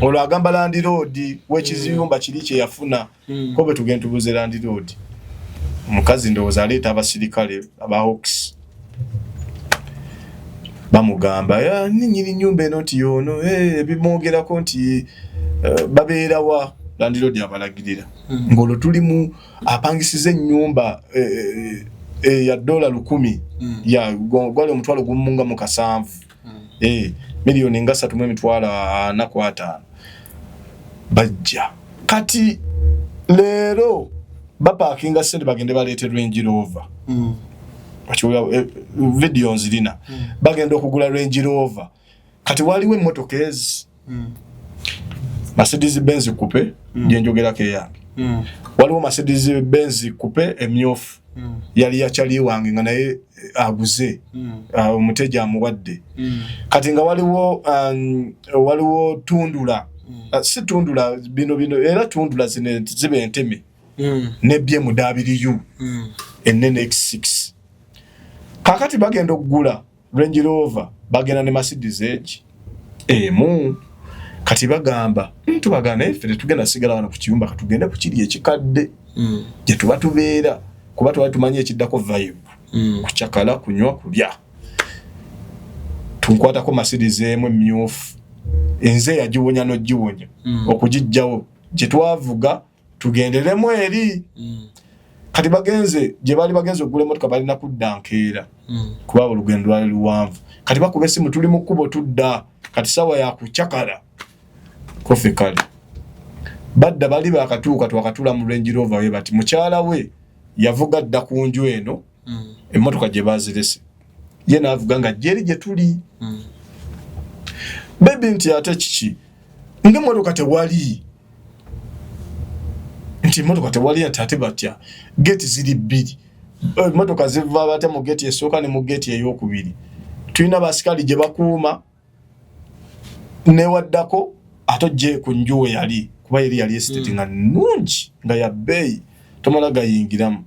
olwo agamba Land Road w'ekizimba kiri kye yafuna kobe tugenda tubuze Land Road omukazi ndowooza aleeta abasirikale aba Hawks bamugamba nyiri nyumba eno nti yono bimwogerako nti babeera wa Land Road abalagirira ng'olwo tulimu apangisiza ennyumba ya $100,000 ya gwali omutwalo gumu nga mu kasanvu miliyoni nga 3.45 bajja kati leero bapakinga sente bagende baleete Range Rover video nzirina bagenda okugula Range Rover kati waliwo emmotoka ezi Mercedes Benz coupe gyenjogerako eyange waliwo Mercedes Benz coupe emyofu yali yachali wange nga naye aguze omuteja amuwadde kati nga waliwo tundula si tundula bino era tundula zine zibe enteme ne BMW enene X6 kakati bagenda okugula Range Rover bagenda ne Mercedes Edge kati bagamba tubagana ife tugenda sigala wano ku kiyumba katugenda ku kiri ekikadde je tuba tubeera kuba tumanyi ekiddako vibe kuchakala kunywa kulya tunkwatako Mercedes emyufu enze yagiwonya no giwonya okujijjawo je twavuga tugenderemu eri kati bagenze je bali bagenze ogule motoka bali na kuddankeera kuba olugendo lwali luwanvu kati bakube simu tuli mu kubo tudda kati sawa ya kuchakala kofe kale badda bali bakatuuka twakatula mu Range Rover we bati mukyala we yavuga dda kunju eno emmotoka gye bazirese ye naavuga nga jeri gye tuli baby nti ate kiki ng'emmotoka tewali nti emmotoka tewali ate batya gate ziri bbiri emmotoka ziva bate mu gate esooka ne mu gate ey'okubiri tulina basikali gye bakuuma newaddako atojje ku nju yali kuba yali estate nga nnungi nga ya bbeeyi tomala gayingiramu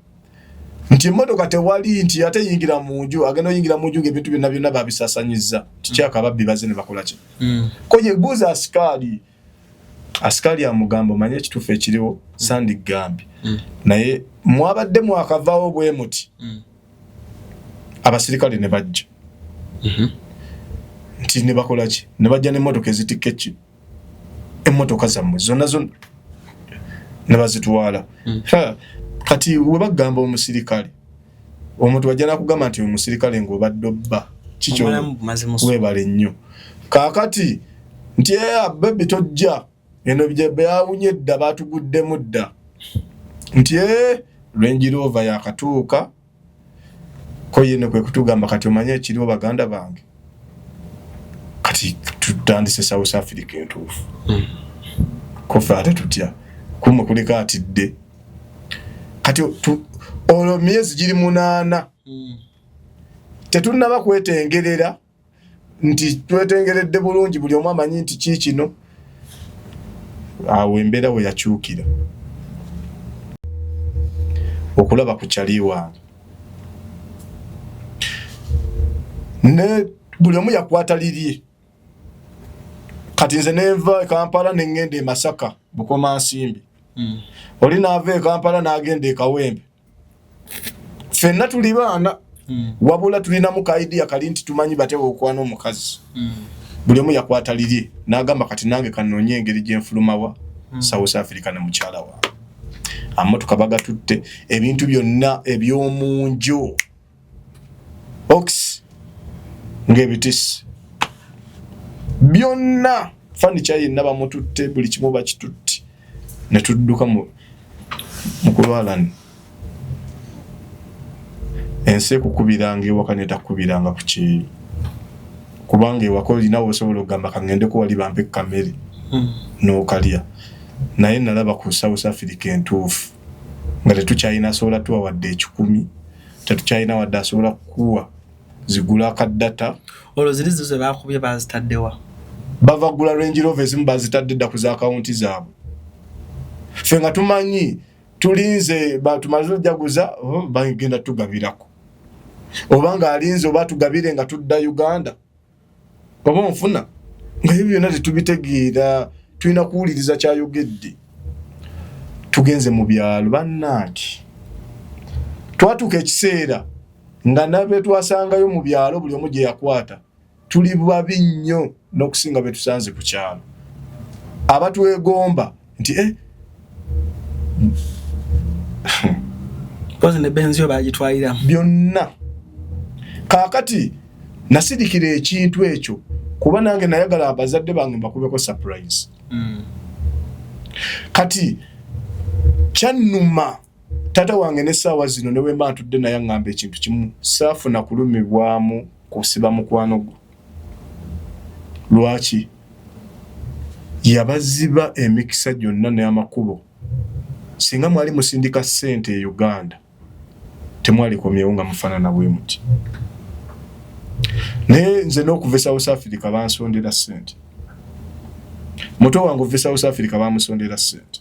nti emmotoka tewali nti ate yingira mu nju agenda oyingira mu nju ng'ebintu byonna babisasanyiza tikyakababbi baze ne bakola ki ko yebuuza asikali amugamba omanye ekituufu ekiriwo sandigambi naye mwabadde mwakavaawo bwe muti abasirikale ne bajja nti ne bakola ki ne bajja n'emmotoka ezitikka ki emmotoka zammwe zonna ne bazitwala kati we bagamba omusirikale omuntu wajja nakugamba nti omusirikale ng'obadde obba kikyo webale nnyo kaakati nti baby tojja eno byawunye dda baatuguddemu dda nti Range Rover yakatuuka ko yene kwe kutugamba kati omanye ekiriwo baganda bange kati tutandise South Africa entuufu kofa ate tutya kumwe kuleka atidde kati olwo myezi giri 8 tetunaba kwetengerera nti twetengeredde bulungi buli omu amanyi nti kikino awo embeera we yakyukira okulaba ku kyali wange ne buli omu yakwata lirye kati nze neva e Kampala nengenda e Masaka Bukoma Nsimbi oli naava e Kampala n'agenda e Kawempe ffenna tuli baana wabula tulinamu kaidi akali nti tumanyi batewe okwana omukazi buli omu yakwata lirye n'agamba kati nange kanonye engeri gyenfulumawa South Africa ne mukyala wa ammotoka bagatutte ebintu byonna eby'omunju Ox ng'ebitisi byonna furniture yenna bamututte buli kimu bakitutte ne tudduka mu kulwalani ensi ekukubiranga ewaka netakubiranga ku kyeyo kubanga ewaka olinawo osobola okugamba kangendeko wali bampe kamere n'okalya naye nalaba ku South Africa entuufu nga tetukyalina asobola tuwa wadde 10 tetukyalina wadde asobola kukuwa zigula akaddata olwo ziri zizo bakubye bazitaddewa bava gula Range Rover ezimu bazitadde dda ku zaakawunti zaabwe fenga tumanyi tulinze tumaze ojaguza bagenda tugabirako obanga alinze oba tugabire nga tudda Uganda oba onfuna nga ebyo byonna tetubitegeera tulina kuwuliriza kyayogedde tugenze mu byalo bannange twatuuka ekiseera nga nabe twasangayo mu byalo buli omu gye yakwata tuli babi nnyo n'okusinga be tusanze ku kyalo abatwegomba nti kozi ne benziyo bagitwaliramu byonna kaakati nasirikira ekintu ekyo kuba nange nayagala abazadde bange mbakubeko surprise kati kyannuma tata wange n'essaawa zino ne wemba ntudde naye aŋŋamba ekintu kimu saafuna kulumibwamu kusiba mukwano gwo lwaki yabaziba emikisa gyonna n'amakubo singa mwali musindika ssente e Uganda temwalikomyewo nga mufaanana bwe muti naye nze n'okuva e South Africa bansondera ssente muto wange ova e South Africa bamusondera ssente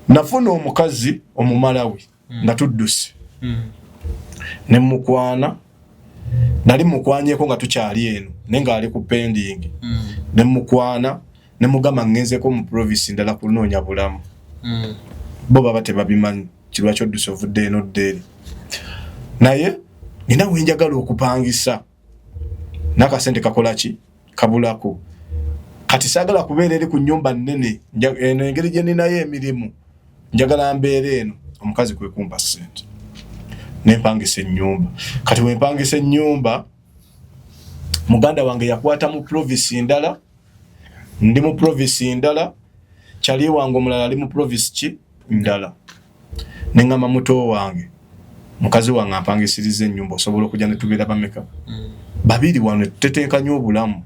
nafuna omukazi omumalawi nga tudduse ne mukwana nali mukwanyeko nga tukyali eno naye ng'ali ku pending ne mukwana ne mugamba ngenzeko mu province ndala kunoonya bulamu bo baba tebabimanyi kirwaki odduse ovudde eno ddeeri naye nina wenjagala okupangisa n'akasente kakola ki kabulako kati saagala kubeera eri ku nnyumba nnene eno engeri gye ninayo emirimu njagala mbeera eno omukazi kwe kumpa ssente nempangisa ennyumba kati wempangisa ennyumba muganda wange yakwata mu province ndala ndi mu province ndala kyali wange omulala ali mu province ki ndala neŋŋamba muto wange mukazi wange ampangisiriza ennyumba osobola okujja ne tubeera bameka babiri wano tutetenkanya obulamu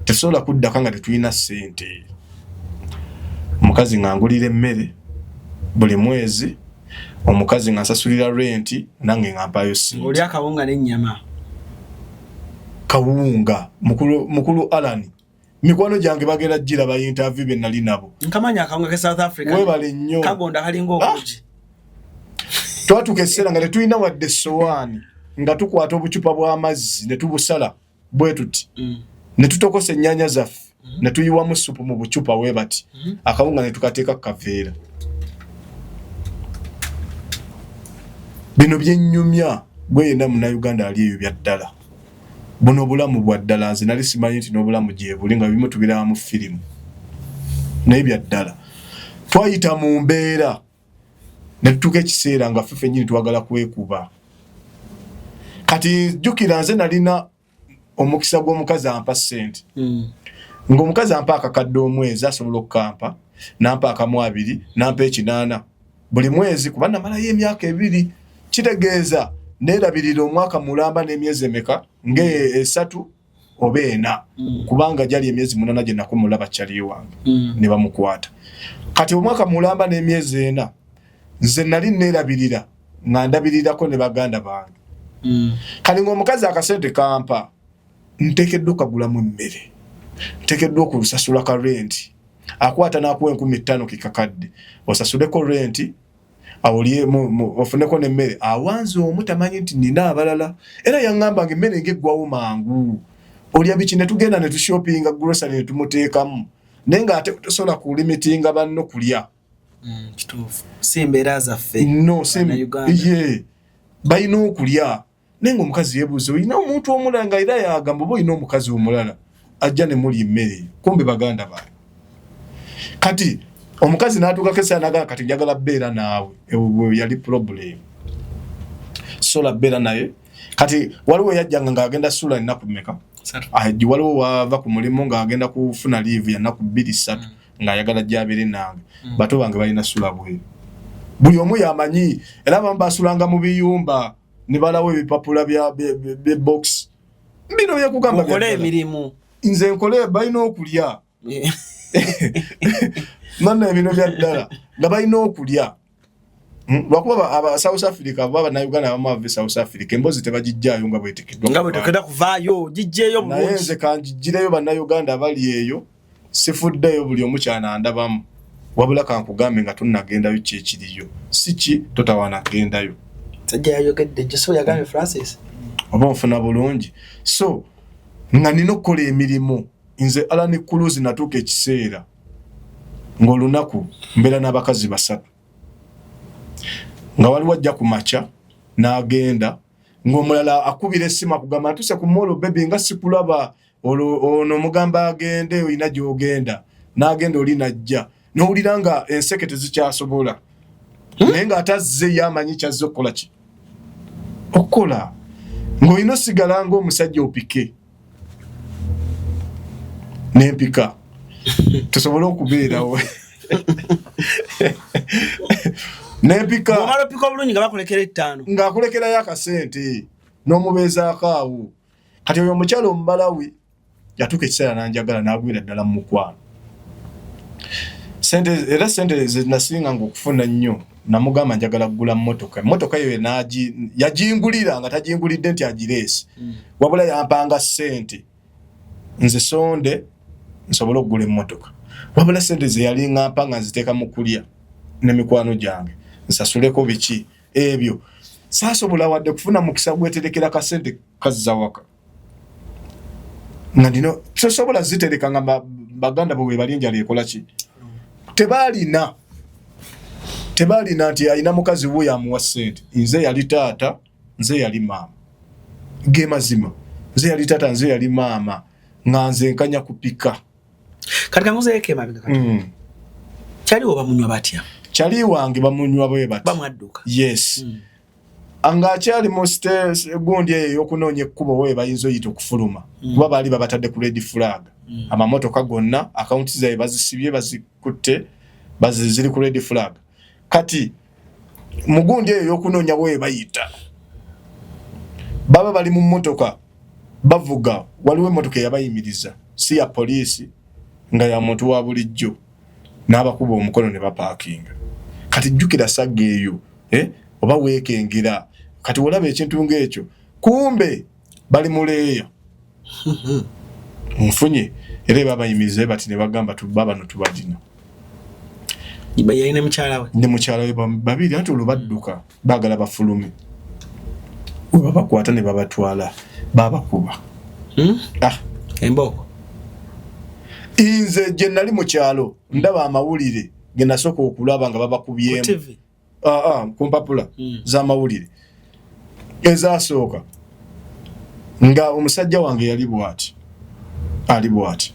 tetusobola kuddaka nga tetulina ssente omukazi ng'angulira emmere buli mwezi omukazi ng'asasulira renti nange ng'ampaayo ssente oli akawunga n'ennyama kawunga mukulu Alani mikwano gyange bagenda jjira ba interview be nali nabo nkamanya akawunga ke South Africa webale nnyo kagonda kalinga okuki twatuuka ekiseera nga tetulina wadde essowaani nga tukwata obucupa bw'amazzi ne tubusala bwe tuti ne tutokosa ennyaanya zaffe ne tuyiwamu supu mu bucupa we bati akawunga ne tukateeka ku kaveera bino byennyumya gwe yenna Munnayuganda ali eyo bya ddala buno obulamu bwa ddala nze nali simanyi nti n'obulamu gye buli nga bimu tubiraba mu firimu naye bya ddala twayita mu mbeera ne tutuuka ekiseera nga ffe ffennyini twagala kwekuba kati jjukira nze nalina omukisa gw'omukazi ampa ssente ng'omukazi ampa akakadde omwezi asobola okukampa nampa akamu 2 nampa 8 buli mwezi kuba namalayo emyaka 2 kitegeeza neerabirira omwaka mulamba n'emyezi emeka nga3 oba 4 kubanga gyali emyezi 8 gye nakumulaba kyali wange ne bamukwata kati omwaka mulamba n'emyezi 4 nze nali neerabirira nga ndabirirako ne baganda bange kali ng'omukazi akasente kampa nteekeddwa okagulamu emmere nteekeddwa okusasula ka renti akwata n'akuwa 15,000 kikakadde osasuleko renti awulye ofuneko n'emmere awanze omu tamanyi nti nina abalala era yaŋŋamba nga emmere ng'eggwawo mangu olya biki ne tugenda ne tushopinga grocery ne tumuteekamu naye ng'ate tosobola kulimitinga banno kulya kituufu si mbeera zaffe no ye balina okulya naye ng'omukazi yeebuuza olina omuntu omulala nga era yagamba oba olina omukazi omulala ajja ne muli emmere kumbe baganda bange kati omukazi n'atuukako essaawa n'agamba kati njagala bbeera naawe ewe yali problem sola bbeera naye kati waliwo yajjanga ng'agenda sula ennaku mmeka waliwo wava ku mulimu ng'agenda kufuna liivu ya nnaku 2-3 ng'ayagala gy'abeere nange bato bange balina sula bweru buli omu yamanyi era abamu basulanga mu biyumba ne balawo ebipapula bya box bino byekugamba okole emirimu nze nkole balina okulya manna bino bya ddala nga balina okulya lwakuba aba South Africa baba na Uganda abamu bava South Africa emboozi tebagijjaayo nga bwetekeddwa nga bwetekedda kuvaayo gijjeeyo mu naye nze kanjigireyo bannayuganda abali eyo sifuddeyo buli omu kyanandabamu wabula kankugambe nga tonnagendayo kyekiriyo si ki totawaanagendayo Sajja yayogedde Joshua yagambye Francis. Oba nfuna bulungi. So nga nina okukola emirimu nze Alan Cruz natuuka ekiseera ng'olunaku mbeera n'abakazi 3 nga waliwo ajja ku makya n'agenda ng'omulala akubira essimu akugamba ntuse ku molo baby nga sikulaba ono mugamba agende olina gy'ogenda n'agenda oli najja n'owulira nga enseke tezikyasobola naye ng'atazze yamanyi kyazze okukola ki okukola ng'olina osigala ng'omusajja opike n'empika tusobole okubeerawo n'empika omala opika obulungi nga bakulekera 5 ng'akulekerayo akasente n'omubeezaako awo kati oyo omukyalo omubalawi yatuuka ekiseera n'anjagala n'agwira ddala mu mukwano era sente ze nasinga ng'okufuna nnyo namugamba njagala kugula mmotoka eyo yagingulira nga tagingulidde nti agireesi wabula yampanga sente nze sonde nsobole okugula emmotoka wabula sente ze yali ngampa nga nziteeka mu kulya n'emikwano gyange nsasuleko biki ebyo saasobola wadde kufuna mukisa gweterekera kasente kazza waka nga ndino tosobola zitereka nga baganda bwe bali enjala ekola ki tebaalina nti alina mukazi we yamuwa ssente nze yali taata nze yali maama ge mazima nze yali taata nze yali maama nga nze nkanya kupika kati kanguzeeko emabega kati kyaliwo bamunywa batya kyali wange bamunywa bwe bati bamwadduka yes anga akyali mu gundi eyo y'okunoonya ekkubo we bayinza oyita okufuluma kuba baali babatadde ku red flag amamotoka gonna akawunti zaabwe bazisibye bazikutte ziri ku red flag kati mu gundi eyo y'okunoonya we bayita baba bali mu mmotoka bavuga waliwo emmotoka eyabayimiriza si ya poliisi nga ya muntu wa bulijjo n'abakuba omukono ne bapaakinga kati jjukira sagga eyo oba weekengera kati olaba ekintu ng'ekyo kumbe bali muleeya nfunye era babayimiriza bati ne bagamba bano tubagina yalina mukyala we ne mukyala we babiri anti olwo badduka baagala bafulume we babakwata ne babatwala babakuba embooko nze gye nali mu kyalo ndaba amawulire ge nasooka okulaba nga babakubyemu ku mpapula z'amawulire ezasooka nga omusajja wange yali bw'ati ali bw'ati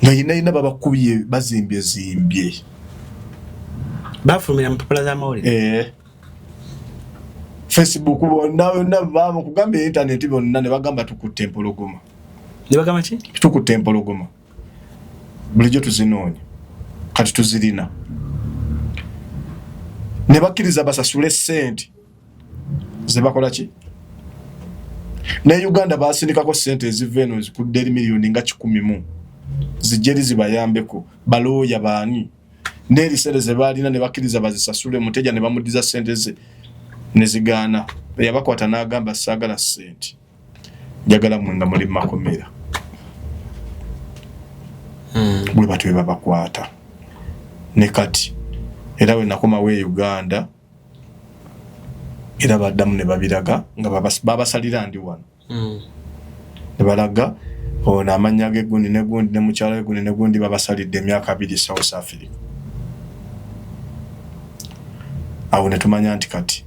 nga yina babakubye bazimbye bafulumira mu mpapula z'amawulire Facebook bonna bamukugamba internet bonna ne bagamba tukutte empologoma ne bagamba ki tukutte empologoma bulijjo tuzinoonya kati tuzirina ne bakkiriza basasule sente ze bakola ki ne Uganda basindikako sente eziva eno zikudde miliyoni nga 100 zijeri zibayambeko balooya baani n'eri sente ze baalina ne bakkiriza bazisasule muteja ne bamudiza sente ze ne zigaana yabakwata n'agamba saagala sente njagala mwe nga muli makomera bwe batwe babakwata ne kati era we nakoma we Uganda era baddamu ne babiraga nga babasalira ndi wano ne balaga ono amanya ge gundi ne mukyala we gundi ne gundi babasalidde emyaka 2 South Africa awo ne tumanya nti kati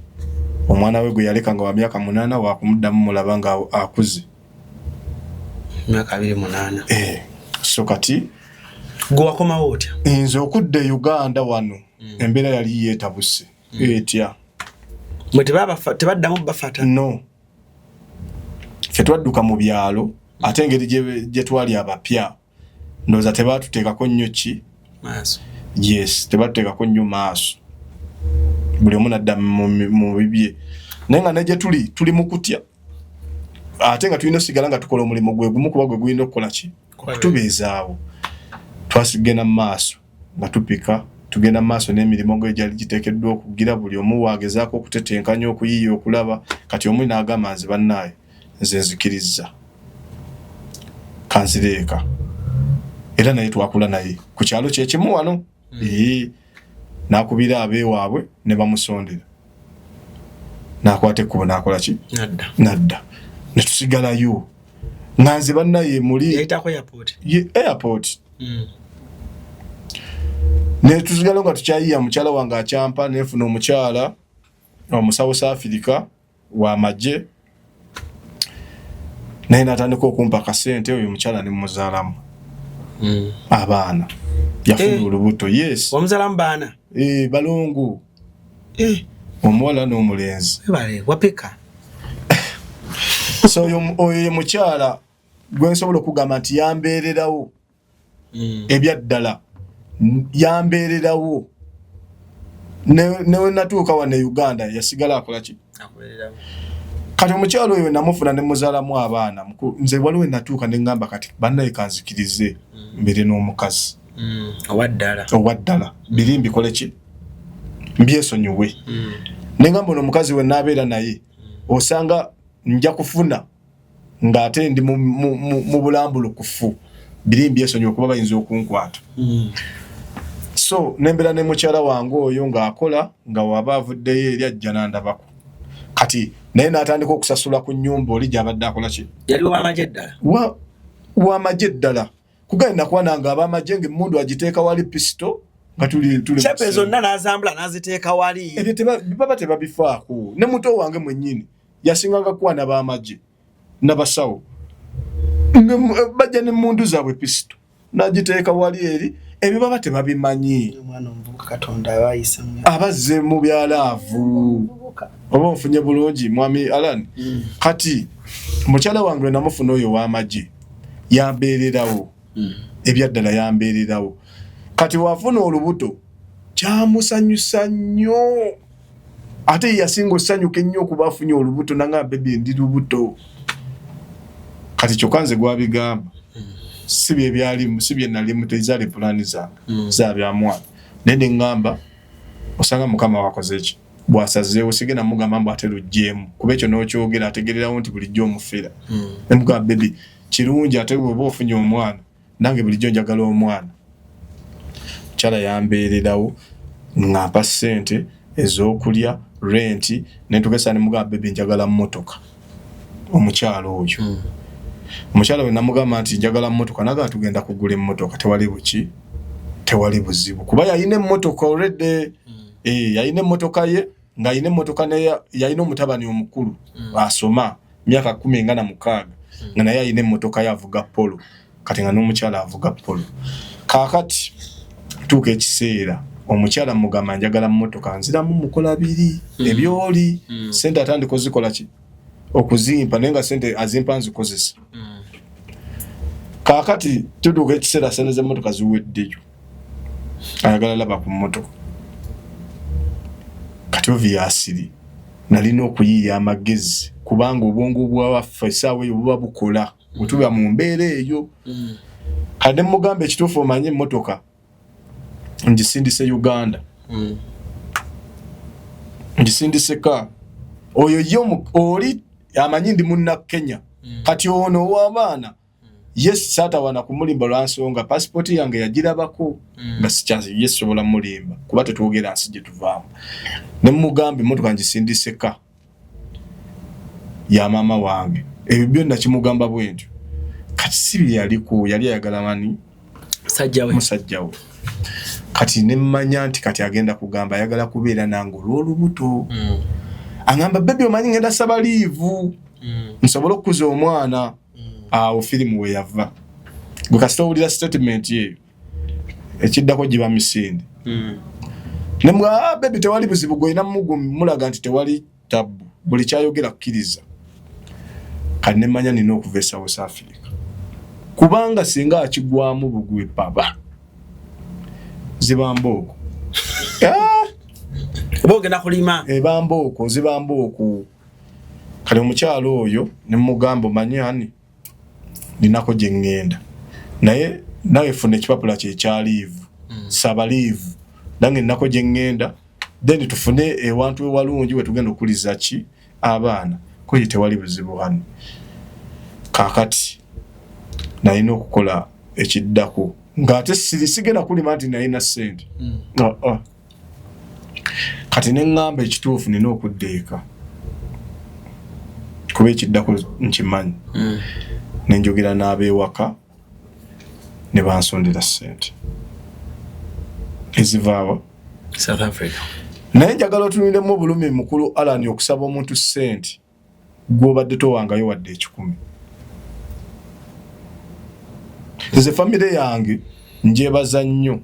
omwana we gwe yaleka nga wa myaka 8 wakumuddamu mulaba nga akuze myaka 28 so kati gwe wakomawo otya nze okudde Uganda wano embeera yali yeetabuse etya mwe tebaddamu bafata no ffe twadduka mu byalo ate engeri gye twali abapya ndowooza tebaatuteekako nnyo ki maaso yes tebaatuteekako nnyo maaso buli omu nadda mu bibye naye nga negye tuli mu kutya ate nga tulina osigala nga tukola omulimu gwe gumu kuba gwe gulina okukola ki tubeezaawo twasigenda mu maaso nga tupika tugenda mu maaso n'emirimu gwe gyali giteekeddwa okugira buli omu waagezaako okutetenkanya okuyiiya okulaba kati omu n'agamba nze bannaaye nze nzikiriza kanzireeka era naye twakula naye ku kyalo kyekimu wano n'akubira abeewaabwe ne bamusondera nakwate kubo nakola ki nadda ne tusigalayo nganze bannaye muli yaitako airport ne tusigala nga tukyayiya mukyala wange akyampa nefuna omukyala omusawo South Africa wa maje naye natandika okumpa kasente oyo mukyala ne muzaalamu abaana yafuna olubuto yes omuzaalamu baana balongo omuwala n'omulenzi bale wapeka so oyo mukyala gwensobola okugamba nti yambeererawo ebyaddala yambeererawo ne natuuka wano e Uganda yasigala akola ki kati omukyala oyo namufuna ne muzaalamu abaana nze waliwo natuuka ne ngamba kati bannaye kanzikirize mbere n'omukazi owaddala biri mbikole ki mbyesonyiwe ne ngamba n'omukazi we naabeera naye osanga nja kufuna ng'ate ndi mu bulambulukufu biri mbyesonyiwe kuba bayinza okunkwata so nembera ne mukyala wange oyo ng'akola nga waba avuddeyo eri ajja nandabako kati naye n'atandika okusasula ku nnyumba oli gy'abadde akola ki yali w'amagye ddala w'amagye ddala kugenda kuwana nga ab'amagye ng'emmundu agiteeka wali pisito nga tuli chape zonna n'azambula n'aziteeka wali ebyo baba tebabifaako ne muto wange mwennyini yasinganga kuwana b'amagye n'abasawo bajja n'emmundu zaabwe pisito n'agiteeka wali eri ebyo baba tebabimanyi omwana omuvubuka Katonda abayisa abazze mu byalaavu oba onfunye bulungi mwami Alan kati mukyala wange namufuna oyo w'amagye yambeererawo ebyaddala yambeererawo kati wafuna olubuto kyamusanyusa nnyo ate yasinga osanyuka ennyo okuba afunye olubuto nanga bebi ndi lubuto kati kyokka nze gwabigamba si bye byalimu si bye nalimu tezaale pulaani zange zabyamwana naye ne ngamba osanga mukama wakoze ki bwasazeewo sigenda mugamba mbu ate lugjeemu kuba ekyo n'okyogera ategererawo nti bulijjo omufera ne mugamba bebi kirungi ate bw'oba ofunye omwana nange bulijjo njagala omwana mukyala yambeererawo ng'ampa ssente ez'okulya renti ne ntugesa ne mugamba bebi njagala mmotoka omukyala oyo omukyala we namugamba nti njagala mmotoka naga tugenda kugula emmotoka tewali buzibu kuba yalina emmotoka already yalina emmotoka ye ng'ayina emmotoka yalina omutabani omukulu asoma myaka 16 nga naye yalina emmotoka ye avuga polo kati nga n'omukyala avuga polo kaakati tuuka ekiseera omukyala mugamba njagala mmotoka nziramu mukola biri ebyoli sente atandika ozikola ki okuzimpa naye nga sente azimpa nzikozesa kaakati tutuuka ekiseera sente z'emmotoka ziweddeyo ayagala laba ku mmotoka kati obviously nalina okuyiiya amagezi kubanga obwongo bwawaffe essaawa eyo buba bukola bwetuba mu mbeera eyo kade mugamba ekituufu omanye emmotoka ngisindise Uganda ngisindise ka oyo yo oli amanyi ndi munna Kenya kati ono w'abaana yes satawana kumulimba lwansonga passport yange yagirabako nga sikyazi yes sobola mulimba kuba tetwogera nsi gye tuvaamu ne mugambe emmotoka ngisindise ka ya mama wange ebyo byonna kimugamba bwentyo kati sibi yali ayagala mani musajja we kati ne mmanya nti kati agenda kugamba ayagala kubeera nange olw'olubuto angamba bebi omanyi ngenda saba liivu nsobola okukuza omwana awo firimu we yava gwe kasita owulira statement yeyo ekiddako giba misinde ne mga bebi tewali buzibu gwena mugu mulaga nti tewali tabu buli kyayogera kukkiriza kati ne mmanya nina okuva e South Africa kubanga singa akigwamu bugwe paba zibambooko obogenda kulima ebambooko zibambooko kale omukyalo oyo ne mugamba manyani ninako gye ngenda naye nawe funa ekipapula kye kya live saba live nange ninako gye ngenda then tufune ewantu ewalungi we tugenda okuliza ki abaana kwe tewali buzibu hano kaakati nalina okukola ekiddako ng'ate sigenda kulima nti nalina ssente kati ne ngamba ekituufu nina okudda eka kuba ekiddako nkimanyi nenjogera n'abeewaka ne bansondera ssente ezivaawa South Africa. naye njagala otunuliremu obulumi mukulu Alan okusaba omuntu ssente gw'obadde towangayo wadde 10. nze famire yange njebaza nnyo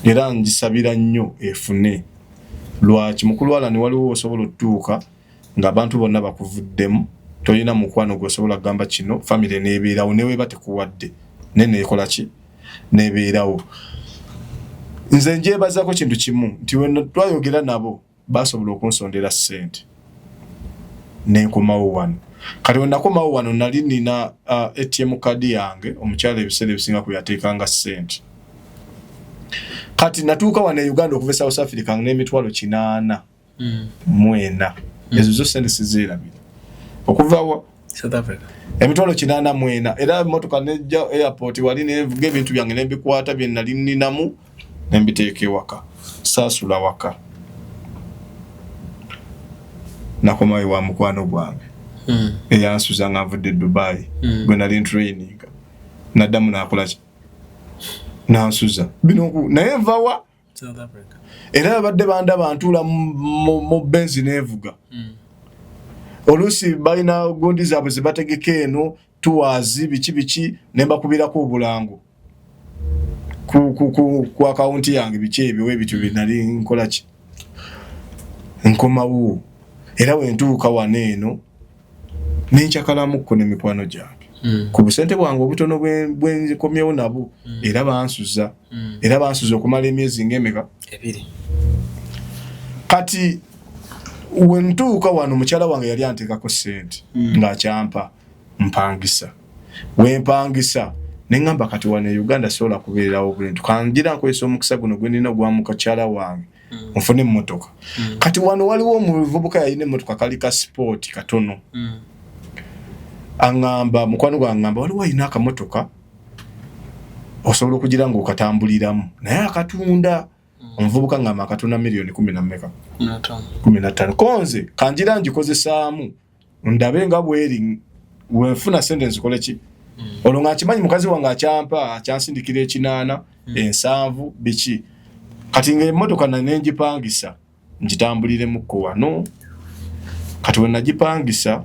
era ngisabira nnyo efune lwaki mukulu Alan waliwo osobola otuuka ng'abantu bonna bakuvuddemu tolina mukwano gw'osobola kugamba kino famire neebeerawo neweeba tekuwadde neneekola ki neebeerawo. Nze njebazako kintu kimu nti we twayogera nabo basobola okunsondera ssente nenkomawo wano. Kati wenakomawo wano nali nina ATM kadi yange omukyala ebiseera ebisinga kuyateekanga ssente. Kati natuuka wano e Uganda okuva South Africa n'emitwalo 80 mwena ezo zo ssente sizeerabira okuva wa South Africa emitwalo 80 mwena era motoka nejja airport wali nevuga ebintu byange nembikwata bye nali ninamu nembiteeke waka saasula waka nakomayo wa mukwano gwange eyansuza nga nvudde Dubai bwe nali training naddamu nakola ki nansuza bino naye nvawa South Africa era badde bandaba ntula mu benzi nevuga olusi balina gondi zaabwe zibategeke eno tuwazi biki nembakubirako obulango ku akaunti yange biki ebyo webitu binali nkola ki nkomawo era wentuuka wano eno nenkyakalamuko n'emikwano gyange ku busente bwange obutono bwenkomyewo nabo era bansuza okumala emyezi ng'emeka 2. kati wentuuka wano mukyala wange yali anteekako ssente ng'akyampa mpangisa wempangisa neŋŋamba kati wano e Uganda sobola kubeerawo bintu kanjira nkozesa omukisa guno gwe nina ogwa mukakyala wange nfune emmotoka kati wano waliwo omuvubuka yalina emmotoka kali ka sport katono aŋŋamba mukwano gwange aŋŋamba waliwo alina akamotoka osobola okugira ng'okatambuliramu naye akatunda omuvubuka ng'amba akatunda miliyoni 15 konze kanjira ngikozesaamu ndabe nga bweri wenfuna sente nzikole ki olwo ng'akimanyi mukazi wange akyansindikira 8 7 biki kati ng'emmotoka nenjipangisa ngitambuliremukko wano kati we nagipangisa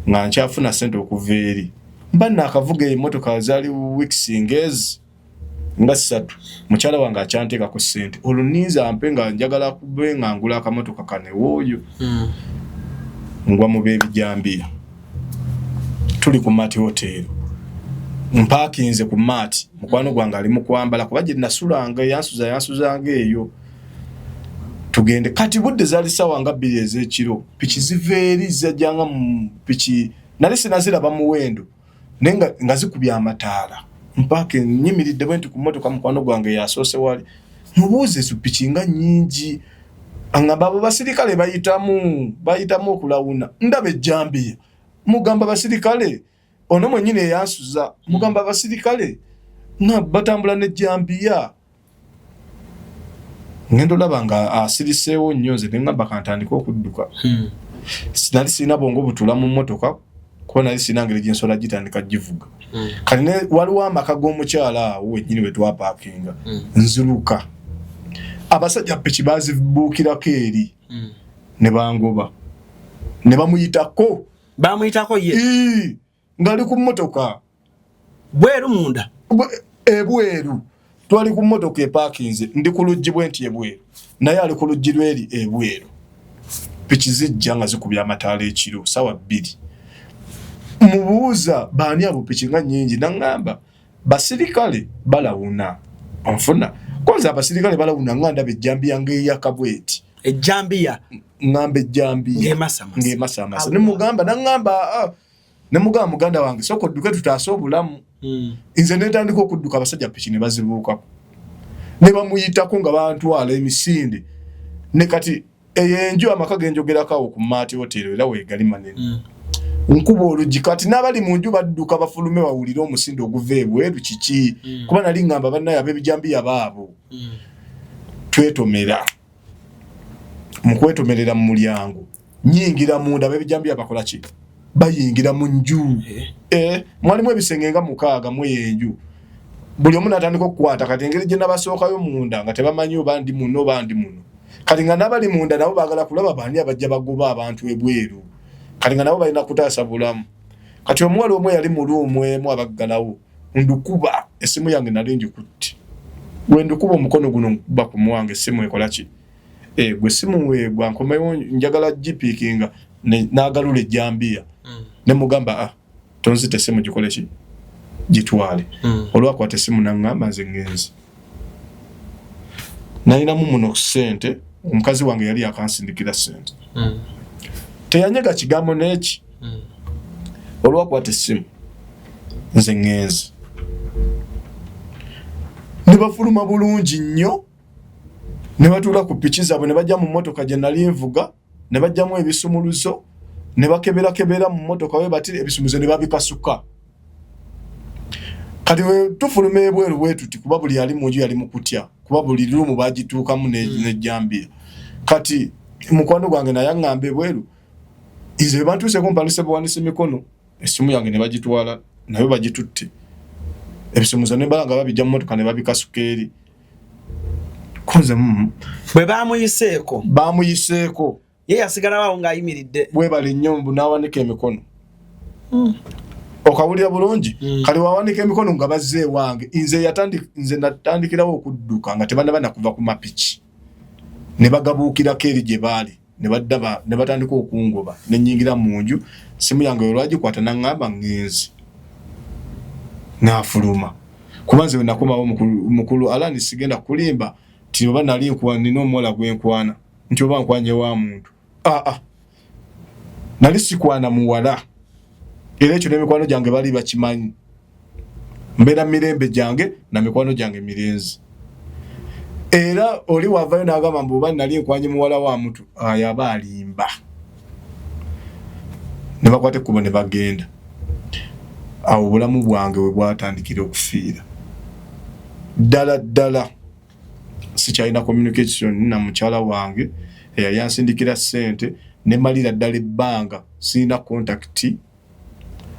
nga nkyafuna sente okuva eri mba naakavuga emmotoka zaali weeks ngezi nga 3 mukyala wange akyanteekako ssente olwo ninza ampe nga njagala kube nga ngula akamotoka kanewooyo ngwa mu beebijambiya tuli ku Mati Hotel mpakinze ku Mati mukwano gwange ali mu kwambala kuba gye nasulanga yansuzanga eyo tugende kati budde zaali sawa nga 2 ez'ekiro piki ziveeri zajjanga mu piki nali sinaziraba muwendo naye nga zikubya amataala mpaka nyimiridde bwentu ku mmotoka mukwano gwange yasoose wali mubuuze zu piki nga nnyingi aŋŋamba abo basirikale bayitamu okulawuna ndaba ejjambiya mugamba basirikale ono mwennyini eyansuza mugamba basirikale nga batambula n'ejjambiya ngendo laba nga asiriseewo nnyo nze neŋŋamba kantandika okudduka nali sirina bwongo butula mu mmotoka kuba nali sirina ngeri gyensobola gitandika givuga kati waliwo amaka g'omukyala awo wennyini we twapaakinga nziruka abasajja piki bazibuukirako eri ne bangoba ne bamuyitako ye ngali ku mmotoka bweru munda ebweru twali ku mmotoka epaakinze ndi ku luggi bwenti ebweru naye ali ku luggi lweri ebweru piki zijja nga zikubya amataala ekiro sawa 2 mubuuza baani abo piki nga nnyingi naŋŋamba basirikale balawuna onfuna kwanza abasirikale balawuna nga ndaba ejjambiya ng'eyaka bweti ejjambiya ngamba ejjambiya ng'emasamasa nemugamba muganda wange sooka odduke tutaase obulamu nze netandika okudduka abasajja piki ne bazibuukako ne bamuyitako nga bantwala emisinde ne kati eyenju amaka genjogerako awo ku Mati Hotel era weegali manene nkuba oluggi kati n'abali mu nju badduka bafulume bawulire omusinde oguva ebweru kiki kuba nali ŋŋamba bannaye ab'ebijambiya baabo twetomera mu kwetomerera mu mulyango nyingira munda bebijambiya bakola ki bayingira mu nju mwalimu ebisenge nga mukaaga mu yenju buli omu natandika okukwata kati engeri gye nabasookayo munda nga tebamanyi oba ndi muno bandi muno kati nga nabali munda nabo baagala kulaba baani abajja bagoba abantu ebweru kati nga nabo balina kutaasa bulamu kati omuwala omwe yali mu luumu emu abaggalawo ndukuba essimu yange nali ngikutte gwe ndukuba omukono guno nkuba ku muwange essimu ekola ki gwe essimu weegwa nkomewo njagala gipiikinga n'agalula ejjambiya ne mugamba tonzita essimu gikole ki gitwale olwakwata essimu naŋŋamba nze ngenzi nalinamu muno ssente omukazi wange yali yakansindikira ssente teyanyega kigambo n'eki olwakwata essimu nze ngenzi ne bafuluma bulungi nnyo ne batuula ku piki zaabwe ne bajja mu mmotoka gye nali nvuga ne bajjamu ebisumuluzo ne bakeberakebera mu mmotoka we batire ebisumuluzo ne babikasuka kati we tufuluma ebweru bwetuti kuba buli yali munju yali mukutya kuba buli lumu bagituukamu nejjambiya kati mukwano gwange naye aŋŋamba ebweru nze bantuuseko mpalise buwanise mikono essimu yange ne bagitwala nayo bagitutte ebisumuluzo ne balanga babijja mu mmotoka ne babikasuka eri kunze bwe bamuyiseeko ye yasigalawo ng'ayimiridde bwe bali nnyo mbu n'awanika emikono okawulira bulungi kali wawanika emikono nga bazze ewange nze natandikirawo okudduka nga tebanaba kuva ku mapiki ne bagabuukirako eri gye baali ne batandika okungoba ne nnyingira mu nju simu yange olwagikwata naŋŋamba ngenzi n'afuluma kuba nze nakomawo mukulu alani sigenda kulimba ti oba nali nina omuwala gwenkwana nti oba nkwanye wa muntu nali sikwana muwala era ekyo n'emikwano gyange bali bakimanyi mbeera mirembe gyange na mikwano gyange mirenzi era oli wavayo n'agamba mbu oba nali nkwanye muwala wa muntu yaba alimba ne bakwata ekkubo ne bagenda awo obulamu bwange we bwatandikira okufiira ddala sikyalina communication na mukyala wange eyali yansindikira ssente ne malira ddala ebbanga sirina contact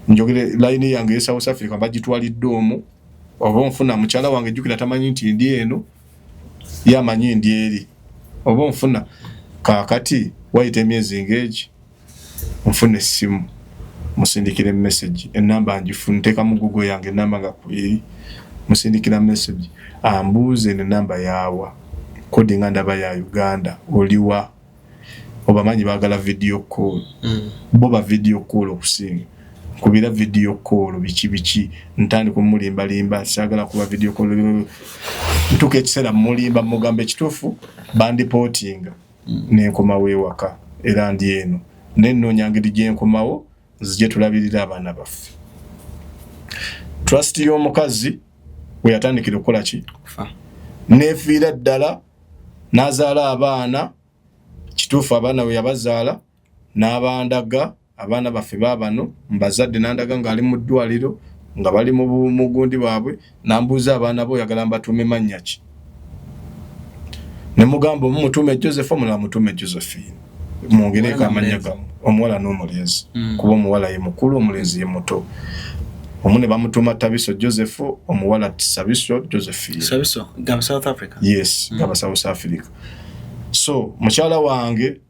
njogere line yange ya South Africa bagitwalidde omwo oba nfuna mukyala wange jukira tamanyi nti ndi eno yamanyi ndi eri oba nfuna kakati wayite emyezi engage nfuna essimu musindikire message enamba ngifunteka mu Google yange enamba nga kuyi musindikira message ambuuze ne namba yawa kodi nga ndaba ya Uganda oliwa obamanyi baagala video call boba video call okusinga kubira video call biki ntandi kumulimba limba sagala kuba video call ntuke ekisera mulimba mugambe kitufu bandi porting nenkoma wewaka era ndi eno nenno nyangiri gye nkomawo zije tulabirira abana baffe trust y'omukazi we yatandikira okukola ki nefiira ddala nazaala abaana kituufu abaana we yabazaala n'abandaga abaana baffe baabano mbazadde nandaga ng'ali mu ddwaliro nga bali mu mugundi baabwe nambuuza abaana bo oyagala mbatuume mannya ki ne mugamba omumutuume Joseph omulala mutuume Josephine mwongereko amannya gamu omuwala n'omulenzi kuba omuwala ye mukulu omulenzi ye muto omu ne bamutuuma Tabiso Joseph omuwala Sabiso Josephine Sabiso gaba South Africa yes gaba South Africa so mukyala wange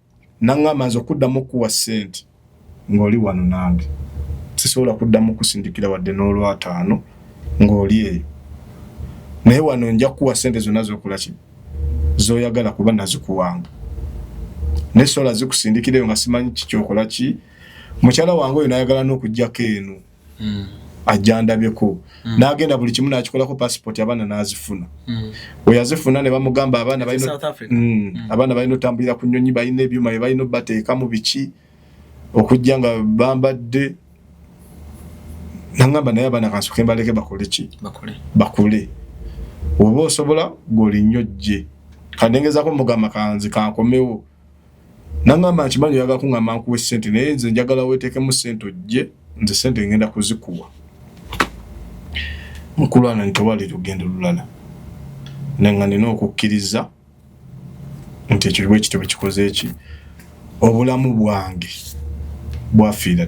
naŋŋamba nze okuddamu okuwa ssente ng'oli wano nange sisobola kuddamu kusindikira wadde n'olwataano ng'oli eyo naye wano nja kuwa ssente zonna z'okola ki z'oyagala kuba nazikuwanga ne sola zikusindikireyo nga simanyi kikyokola ki mukyala wange oyo n'ayagala n'okuggyako eno ajjandabyeko n'agenda buli kimu n'akikolako passport abaana n'azifuna we yazifuna ne bamugamba abaana balina otambulira ku nnyonyi balina ebyuma bye balina obateekamu biki okujja nga bambadde naŋŋamba naye abaana kansuke mbaleke bakole ki bakule oba osobola goli nnyo gye kandengezako mugamba kanzi kankomewo naŋŋamba nkimanyi oyagala kuŋŋamba nkuwa ssente naye nze njagala weeteekemu ssente ojje nze ssente ngenda kuzikuwa mukulu ana ntewali lugendo lulala nenga nina okukkiriza nti ekyo bwe kityo bwe kikoze eki obulamu bwange bwafiira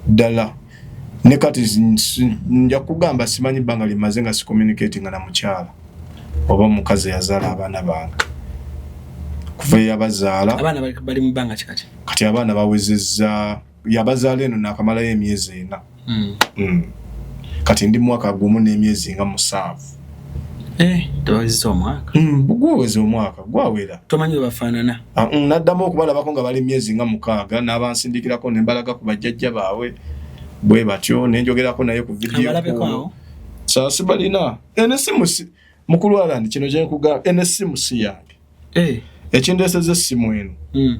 ddala ne kati nja kugamba simanyi bbanga limaze nga si communicating na mukyala oba mukazi yazaala abaana bange kuva yabazaala abaana bali mu bbanga kikati kati abaana bawezezza yabazaala eno nakamalayo emyezi 4 kati ndi mwaka gumu n'emyezi nga 7 tewawezezza omwaka gwaweza omwaka gwawera tomanyi we bafaanana naddamu okubalabako nga bali emyezi nga 6 n'abansindikirako ne mbalaga ku bajjajja baabwe bwe batyo nenjogerako naye ku vidiyo sasa balina enesimu mukulu alandi kino kyenkuga enesimu si yange ekindeseza essimu eno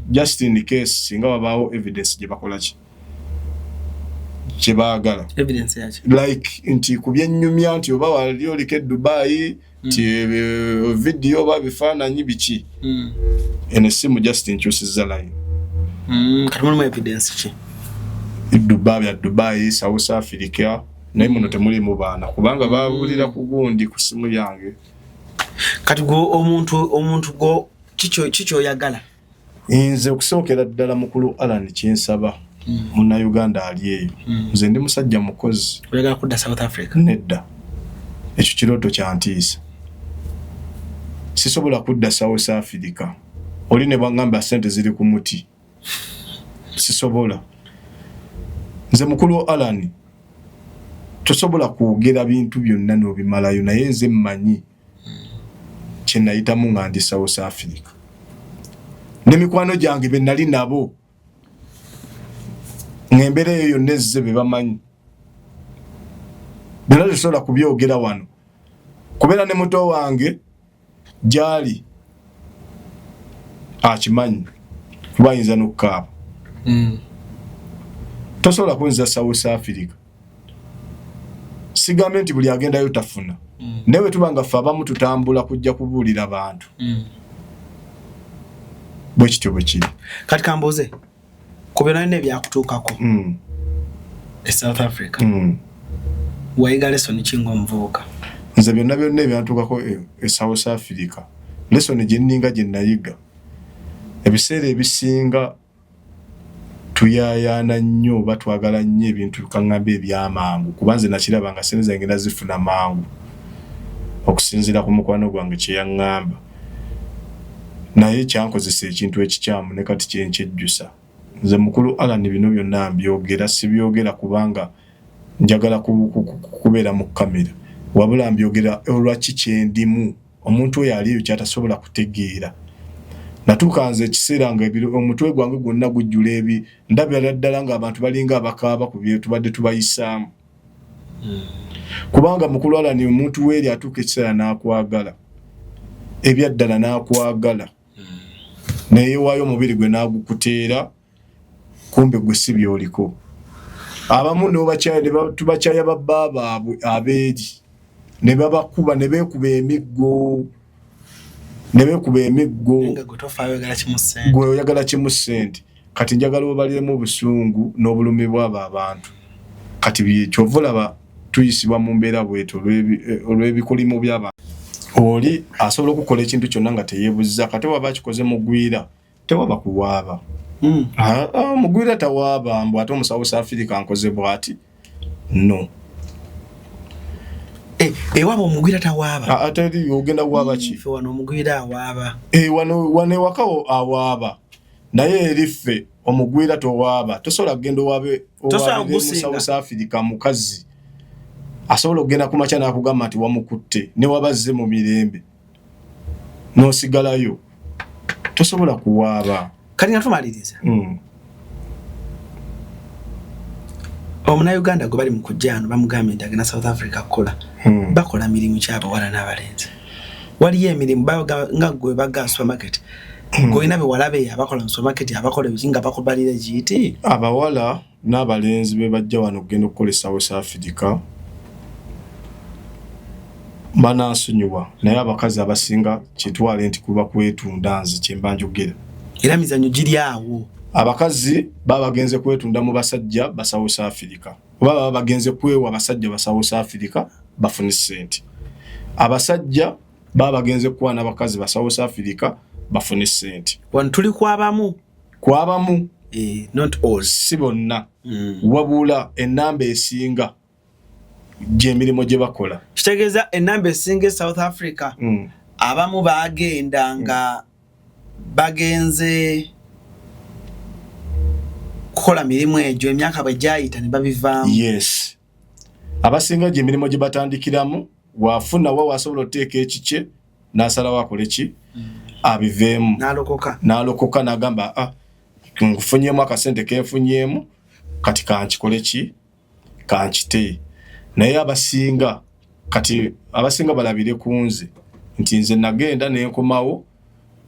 just in case singa wabaawo evidence gye bakola ki kyebaagala evidence yaki like nti ku byennyumya nti oba wali oliko Dubai ti video oba bifaananyi biki enesimu just nkyusizza line kati mulimu evidence ki Dubai, South Africa, naye muno temulimu baana kubanga baabulira ku gundi ku simu yange. Kati go omuntu go kicho oyagala. Nze okusookera ddala mukulu Alan Kinsaba muna Uganda ali eyo. Nze ndi musajja mukozi. Oyagala kudda South Africa? Nedda. Ekyo kirooto kyantiisa. Sisobola kudda South Africa. Oli ne bangamba sente ziri ku muti. Sisobola. Nze mukulu Alan tosobola kwogera bintu byonna n'obimalayo naye nze mmanyi kye nayitamu nga ndi South Africa. Ne mikwano gyange be nali nabo ng'embeera eyo yonna ezze be bamanyi. Byonna tosobola kubyogera wano. Kubeera ne muto wange gyali akimanyi kuba ayinza n'okukaaba. Tosobola kunza South Africa. Sigambe nti buli agendayo tafuna. Newe tubanga ffe abamu tutambula kujja kubuulira abantu. Bwe kityo bwe kiri. Kati kambuuze kubeera n'ebyakutuukako South Africa. Wayiga lesson ki ng'omuvubuka? Nze byonna ebyantuukako South Africa. Lesson gye nninga gye nayiga. Ebiseera ebisinga tuyayaana nnyo oba twagala nnyo ebintu kaŋŋambe ebyamangu kuba nze nakiraba nga sente zange nazifuna mangu okusinziira ku mukwano gwange kye yaŋŋamba. Naye kyankozesa ekintu ekikyamu ne kati kyenkyejjusa. Nze mukulu Alan bino byonna mbyogera sibyogera kubanga njagala kubeera mu kamera wabula mbyogera olwaki kyendimu omuntu oyo aliyo kyatasobola kutegeera. Natuuka nze ekiseera nga omutwe gwange gwonna gujjula ndabira ddala nga abantu balinga abakaaba ku bye tubadde tubayisaamu. Kubanga mukulu Alan omuntu weeri atuuka ekiseera n'akwagala ebyaddala n'akwagala neyeewaayo omubiri gwe n'agukuteera kumbe gwe si byoliko. Abamu tubakyaya babba baabwe abeeri ne babakuba ne beekuba emiggo gwe oyagala kimu ssente. Kati njagala obaliremu obusungu n'obulumi bw'abo abantu. Kati kyova olaba tuyisibwa mu mbeera bwetu olw'ebikolimu by'abantu. Oli asobola okukola ekintu kyonna nga teyeebuzza kati waba akikoze mugwira tewaba kuwaaba. Mugwira tawaaba mbu ate South Africa nkoze bw'ati no. Ewaba omugwira tawaaba. Ate ogenda waaba ki? Ffe wano omugwira awaaba. Wano ewakawo awaaba. Naye eriffe omugwira towaaba. Tosobola kugenda owaabe mu South Africa mukazi. Asobola okugenda ku makya n'akugamba nti wamukutte ne wabazze mu mirembe. N'osigalayo. Tosobola kuwaaba. Kati nga tumaliriza. Omunnayuganda gwe bali mu kujja ano bamugambye nti agenda South Africa kukola. Bakola mirimu ki abawala n'abalenzi? Waliyo emirimu nga gwe baga supermarket. Goyina be walabe abakola mu supermarket abakola ebikinga bakubalira giti. Abawala n'abalenzi be bajja wano okugenda okukola South Africa. Banansonyiwa naye abakazi abasinga kitwale nti kuba kwetunda nze kye mba njogera. Era mizanyo giri awo. Abakazi baba bagenze kwetunda mu basajja ba South Africa. Oba baba bagenze kwewa abasajja ba South Africa bafune sente. Abasajja baba genze kwana bakazi ba South Africa bafune sente wano tuli kwabamu not all si bonna wabula enamba esinga gy'emirimu gye bakola kitegeeza enamba esinga South Africa abamu bagenda nga bagenze kukola mirimu egyo emyaka bwe gyayita ne babivaamu. Yes, abasinga gy'emirimu gye batandikiramu wafuna wa wasobola oteeka ekikye n'asalawo akole ki abiveemu n'alokoka n'agamba nkufunyeemu akasente kenfunyemu kati kankikole ki kankite. Naye abasinga balabire kunze nti nze nagenda nenkomawo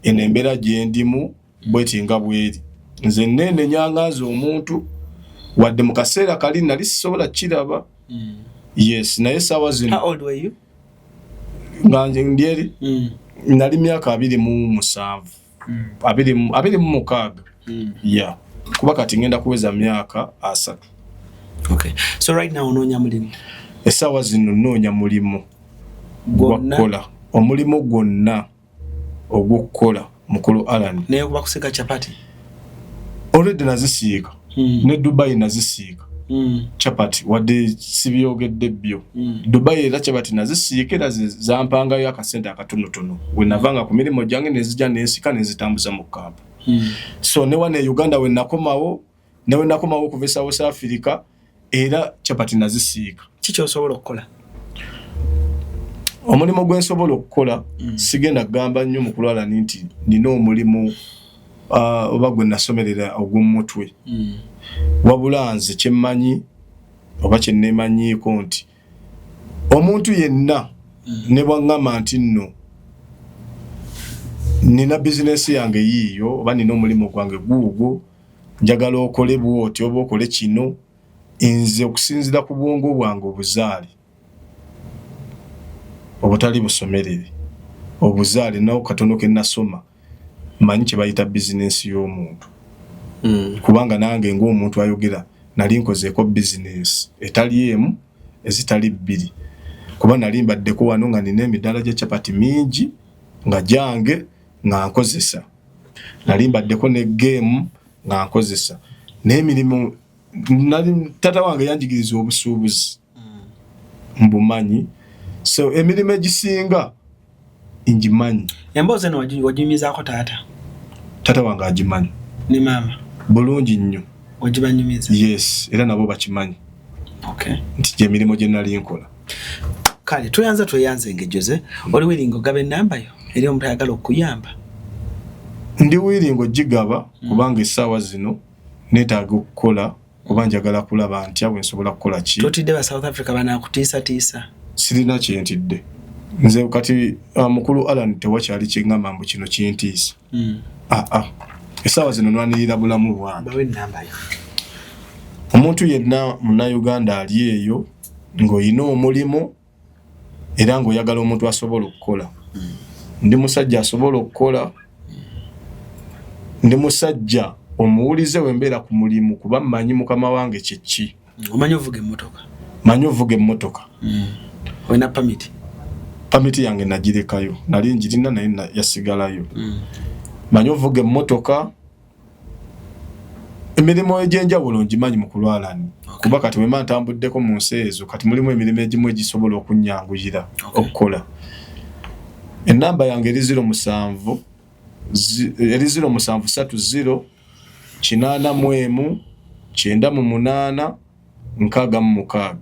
enembeera gye ndimu bwetinga bweri nze nene nyangaza omuntu wadde mu kaseera kali nali sisobola kiraba. Yes, naye sawa zino. How old were you? Nganje ndieri nali myaka 27 26. Yeah, kuba kati ngenda kuweza myaka 3. Okay, so right now ononya mulimu esawa zino nonya mulimu gwakola omulimu gwonna ogukola mukulu Alan naye kuba kusika chapati already nazisiika ne Dubai nazisiika chapati wadde sibyogedde byo Dubai era chapati nazisiikira zampanga yo akasente akatonotono we navanga ku mirimo gyange nezija nensika nezitambuza mu kampa. So ne wane Uganda we nakomawo kuva South Africa era chapati nazisiika. Kiki osobola okukola? Omulimu gwe nsobola okukola sigenda gamba nnyo mukulu Alan nti nina omulimu oba gwe nasomerera ogw'omutwe wabula nze kyemmanyi oba kyenneemanyiiko nti omuntu yenna ne bwaŋŋamba nti nno nina bizinesi yange yiiyo oba nina omulimu gwange guugwo njagala okole bwoti oba okole kino nze okusinzira ku bwongo bwange obuzaale obutali busomerere obuzaale nawo katono ke nasoma manyi kye bayita bizinesi y'omuntu. Kubanga nange ng'omuntu ayogera nali nkozeeko bizinesi etali emu ezitali bbiri kuba nali mbaddeko wano nga nina emidaala gya chapati mingi nga gyange nga nkozesa nali mbaddeko ne game nga nkozesa n'emirimu nali tata wange yanjigiriza obusuubuzi mbumanyi so emirimu egisinga ingimanyi. Emboozi eno waginyumizaako tata wange agimanyi ne maama bulungi nnyo wagibanyumiza? Yes, era nabo bakimanyi. Okay, nti gy'emirimu gye nali nkola. Kale tweyanze engejoze oli wiringo gaba ennamba yo eri omuntu ayagala okuyamba? Ndi wiringo gigaba kubanga essaawa zino neetaaga okukola kuba njagala kulaba ntya bwe nsobola kukola ki. Totidde ba South Africa banakutiisatiisa? Sirina kyentidde nze kati mukulu Alan tewakyali kyeŋŋamba mbu kino kintiisa. Essaawa zino nwanirira bulamu bwange. Bawe ennamba yo. Omuntu yenna Munnayuganda ali eyo ng'olina omulimu era ng'oyagala omuntu asobola okukola. Ndi musajja asobola okukola. Ndi musajja omuwulize wembeera ku mulimu kuba mmanyi mukama wange kyeki. Omanyi ovuga emmotoka? Manyi ovuga emmotoka. Olina pamiti? Pamiti yange nagirekayo. Nali njirina naye yasigalayo. Manyi ovuga emmotoka. Emirimu egy'enjawulo ngimanyi mukulu Alan. Kuba kati bwe mba ntambuddeko mu nsi ezo kati mulimu emirimu egimu egisobola okunnyangugira okukola. Ennamba yange eri 07 30 81 98 66.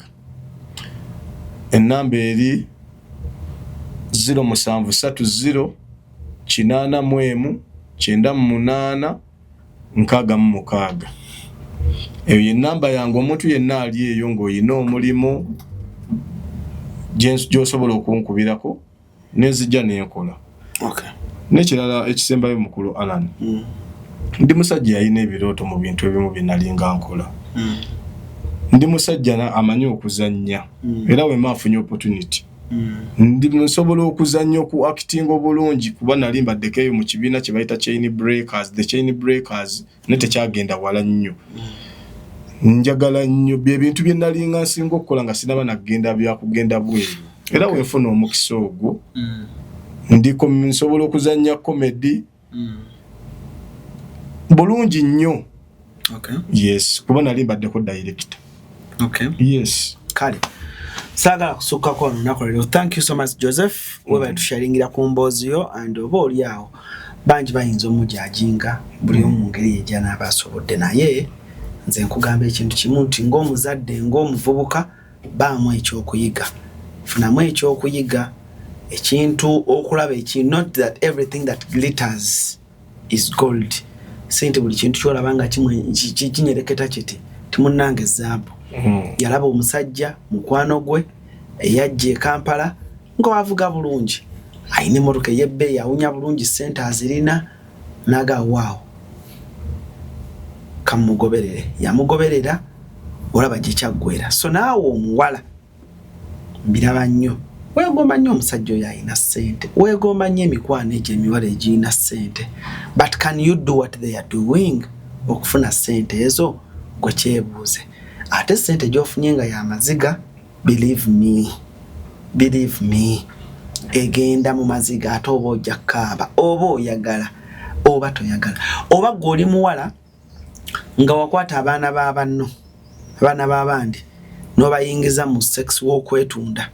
Ennamba eri 0730 81 98 66. Eyo ennamba yange omuntu yenna ali eyo ng'olina omulimu gy'osobola okunkubirako nenzija nenkola. Okay. N'ekirala ekisembayo mukulu Alan. Ndi musajja yalina ebirooto mu bintu ebimu bye nalinga nkola. Ndi musajja amanyi okuzannya era we maafunye opportunity. Ndi nsobola okuzannya oku acting obulungi kuba nali mbaddeko eyo mu kibiina kye bayita Chain Breakers. The Chain Breakers ne tekyagenda wala nnyo. Njagala nnyo bye bintu bye nalinga nsinga okukola nga sinaba nagenda byakugenda bweru. Era wenfuna omukisa ogwo ndiko nsobola okuzannya comedy bulungi nnyo. Okay. Yes, kuba nali mbaddeko director. Okay. Yes. Kale. Sagala kusuka kwa olunaku leero. Thank you so much Joseph. Wewe tusharingira ku mboozi yo and oba oli awo. Banji bayinza omujajinga buli omu ngeri ejana abasobodde naye nze nkugamba ekintu kimu nti ng'omuzadde ng'omuvubuka baamu ekyokuyiga. Funamu ekyokuyiga ekintu okulaba ekintu, not that everything that glitters is gold. Sente buli kintu kyolabanga kinyereketa kiti timunnange zaabu. Yalaba omusajja mukwano gwe eyajje Kampala ng'avuga bulungi. Ayine motoka yebbe yawunya bulungi sente azirina naga wow. Kamugoberere. Yamugoberera olaba gye kyaggwera. So naawe omuwala mbiraba nnyo. Weegomba nnyo omusajja oyo ayina ssente. Weegomba nnyo emikwano egyo emiwala egirina ssente. But can you do what they are doing? Okufuna ssente ezo gwe kyebuuze. Ate ssente gy'ofunye nga y'amaziga, believe me, egenda mu maziga ate oba ojja kaaba, oba oyagala, oba toyagala. Oba gw'oli muwala nga wakwata abaana b'abanno, abaana b'abandi, n'obayingiza mu sex w'okwetunda.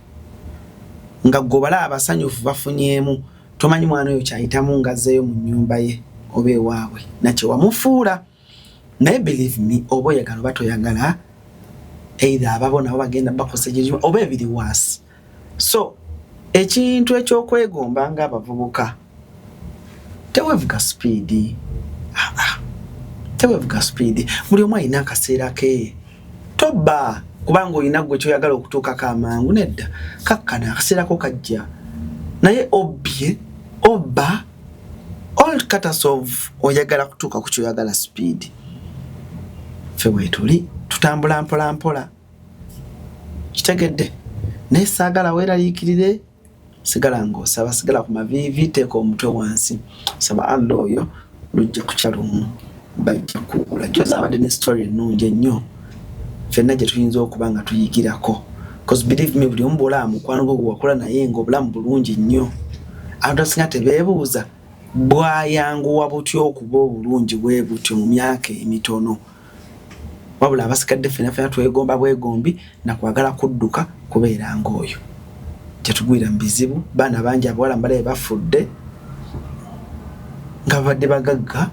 Nga gobala abasanyufu bafunyemu, tomanyi mwana oyo kyayitamu ngazzeeyo mu nnyumba ye oba ewaabwe nakye wamufuula. Naye believe me, oba oyagala oba toyagala, either ababo nabo bagenda bakosa ekirimu oba ebiri waasi. So ekintu ekyokwegomba nga abavubuka, teweevuga speedi. Teweevuga speedi. Buli omu alina akaseera ke. Tobba kubanga olina gwe kyoyagala okutuukako amangu, nedda. Kakkana akaseera ko kajja. Naye obba all cutters of oyagala kutuuka ku kyoyagala speed. Ffe bwetuli tutambula mpola mpola. Kitegedde. Naye saagala weeraliikirire, sigala ng'osaba, sigala ku maviivi, teeka omutwe wansi. Saba Allah oyo lujja kukya lumu bajja kugula. Gy'ozabadde ne story ennungi ennyo. Ffenna gye tuyinza okuba nga tuyigirako. Because believe me, buli omu bw'olaba mukwano gwe gwe wakola naye ng'obulamu bulungi nnyo. Abantu abasinga tebeebuuza bwayanguwa butya okuba obulungi bwe butyo mu myaka emitono. Wabula abasigadde ffenna twegomba bwegombi na kwagala kudduka kubeera ng'oyo. Tetugwira mu bizibu, baana bangi abawala mbalabe bafudde nga babadde bagagga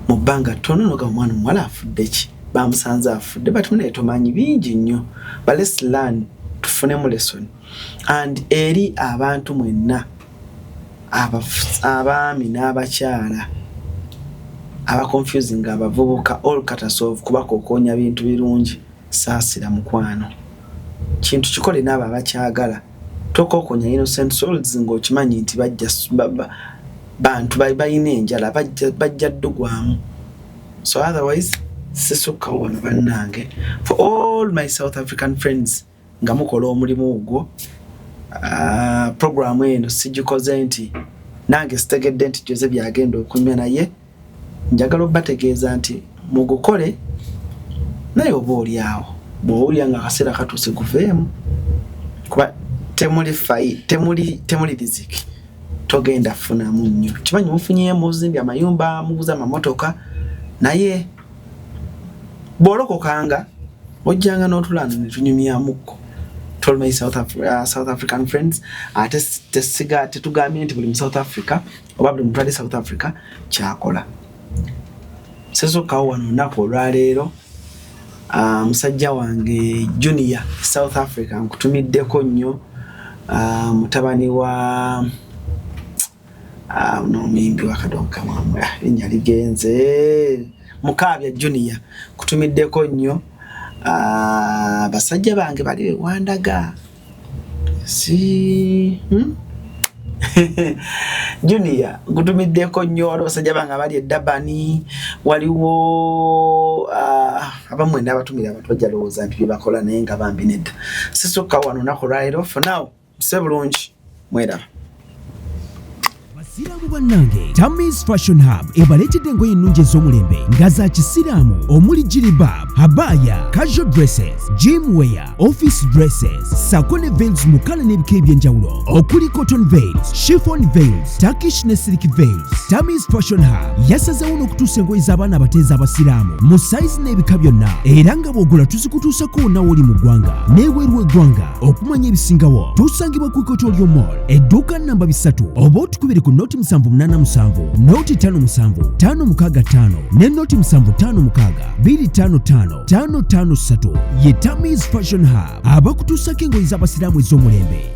mu bbanga ttono n'ogamba omwana omuwala afudde ki? Bamusanze afudde, but naye tomanyi bingi nnyo. But let's learn, tufunemu lesson. And eri abantu mwenna abaami n'abakyala abaconfusing abavubuka all cutters of kubakokoonya bintu birungi, saasira mukwano. Kintu kikole n'abo abakyagala. Tokookonya innocent souls ng'okimanyi nti bajja bantu balina enjala bajja ddugwamu. So otherwise sisukka wano bannange. For all my South African friends nga mukola omulimu ogwo, programu eno sigikoze nti nange sitegedde nti Joseph byagenda okunywa, naye njagala obbategeeza nti mugukole naye oba oli awo bw'owulira nga akaseera katuuse guveemu. Kuba temuli riziki, togenda funamu nnyo. Kimanyi mufunyeemu muzimbye amayumba, muguza amamotoka, naye bw'olokokanga ojjanga n'otulana ne tunyumyamukko. Told my South African friends, ate tetugambye nti buli mu South Africa oba buli muntu ali South Africa kyakola. Sesokkawo wano olunaku olwaleero, musajja wange Junior South Africa nkutumiddeko nnyo, mutabani wa n'omuyimbi wakadonka mwamwe linnya ligenze, Mukaabya Junior kutumiddeko nnyo. Basajja bange bali wandaga si Junior kutumiddeko nnyo. Waliwo basajja bange abali eddabani, waliwo abamwe n'abatumira abantu bajja lowooza nti bye bakola naye nga bambi nedda. Sisukka wano olunaku olwaleero. For now, muse bulungi, mweraba. Basiraamu bannange, Tammy's Fashion Hub ebaleetedde engoye ennungi ez'omulembe nga za kisiraamu omuli jilibab, habaya, casual dresses, gym wear, office dresses, sako ne veils mu kkala n'ebika eby'enjawulo okuli cotton veils, chiffon veils, Turkish ne silk veils. Tammy's Fashion Hub yasazeewo n'okutuusa engoye z'abaana abateezi abasiraamu mu size n'ebika byonna era nga bw'ogula tuzikutuusako wonna w'oli mu ggwanga n'ebweru w'eggwanga. Okumanya ebisingawo tusangibwa ku Ikotoolyo Mall edduuka namba 3 oba otukubire ku noti 787 noti 57 565 ne noti 756 255 553 ye Tammy's Fashion Hub abakutuusako engoye z'abasiraamu ez'omulembe.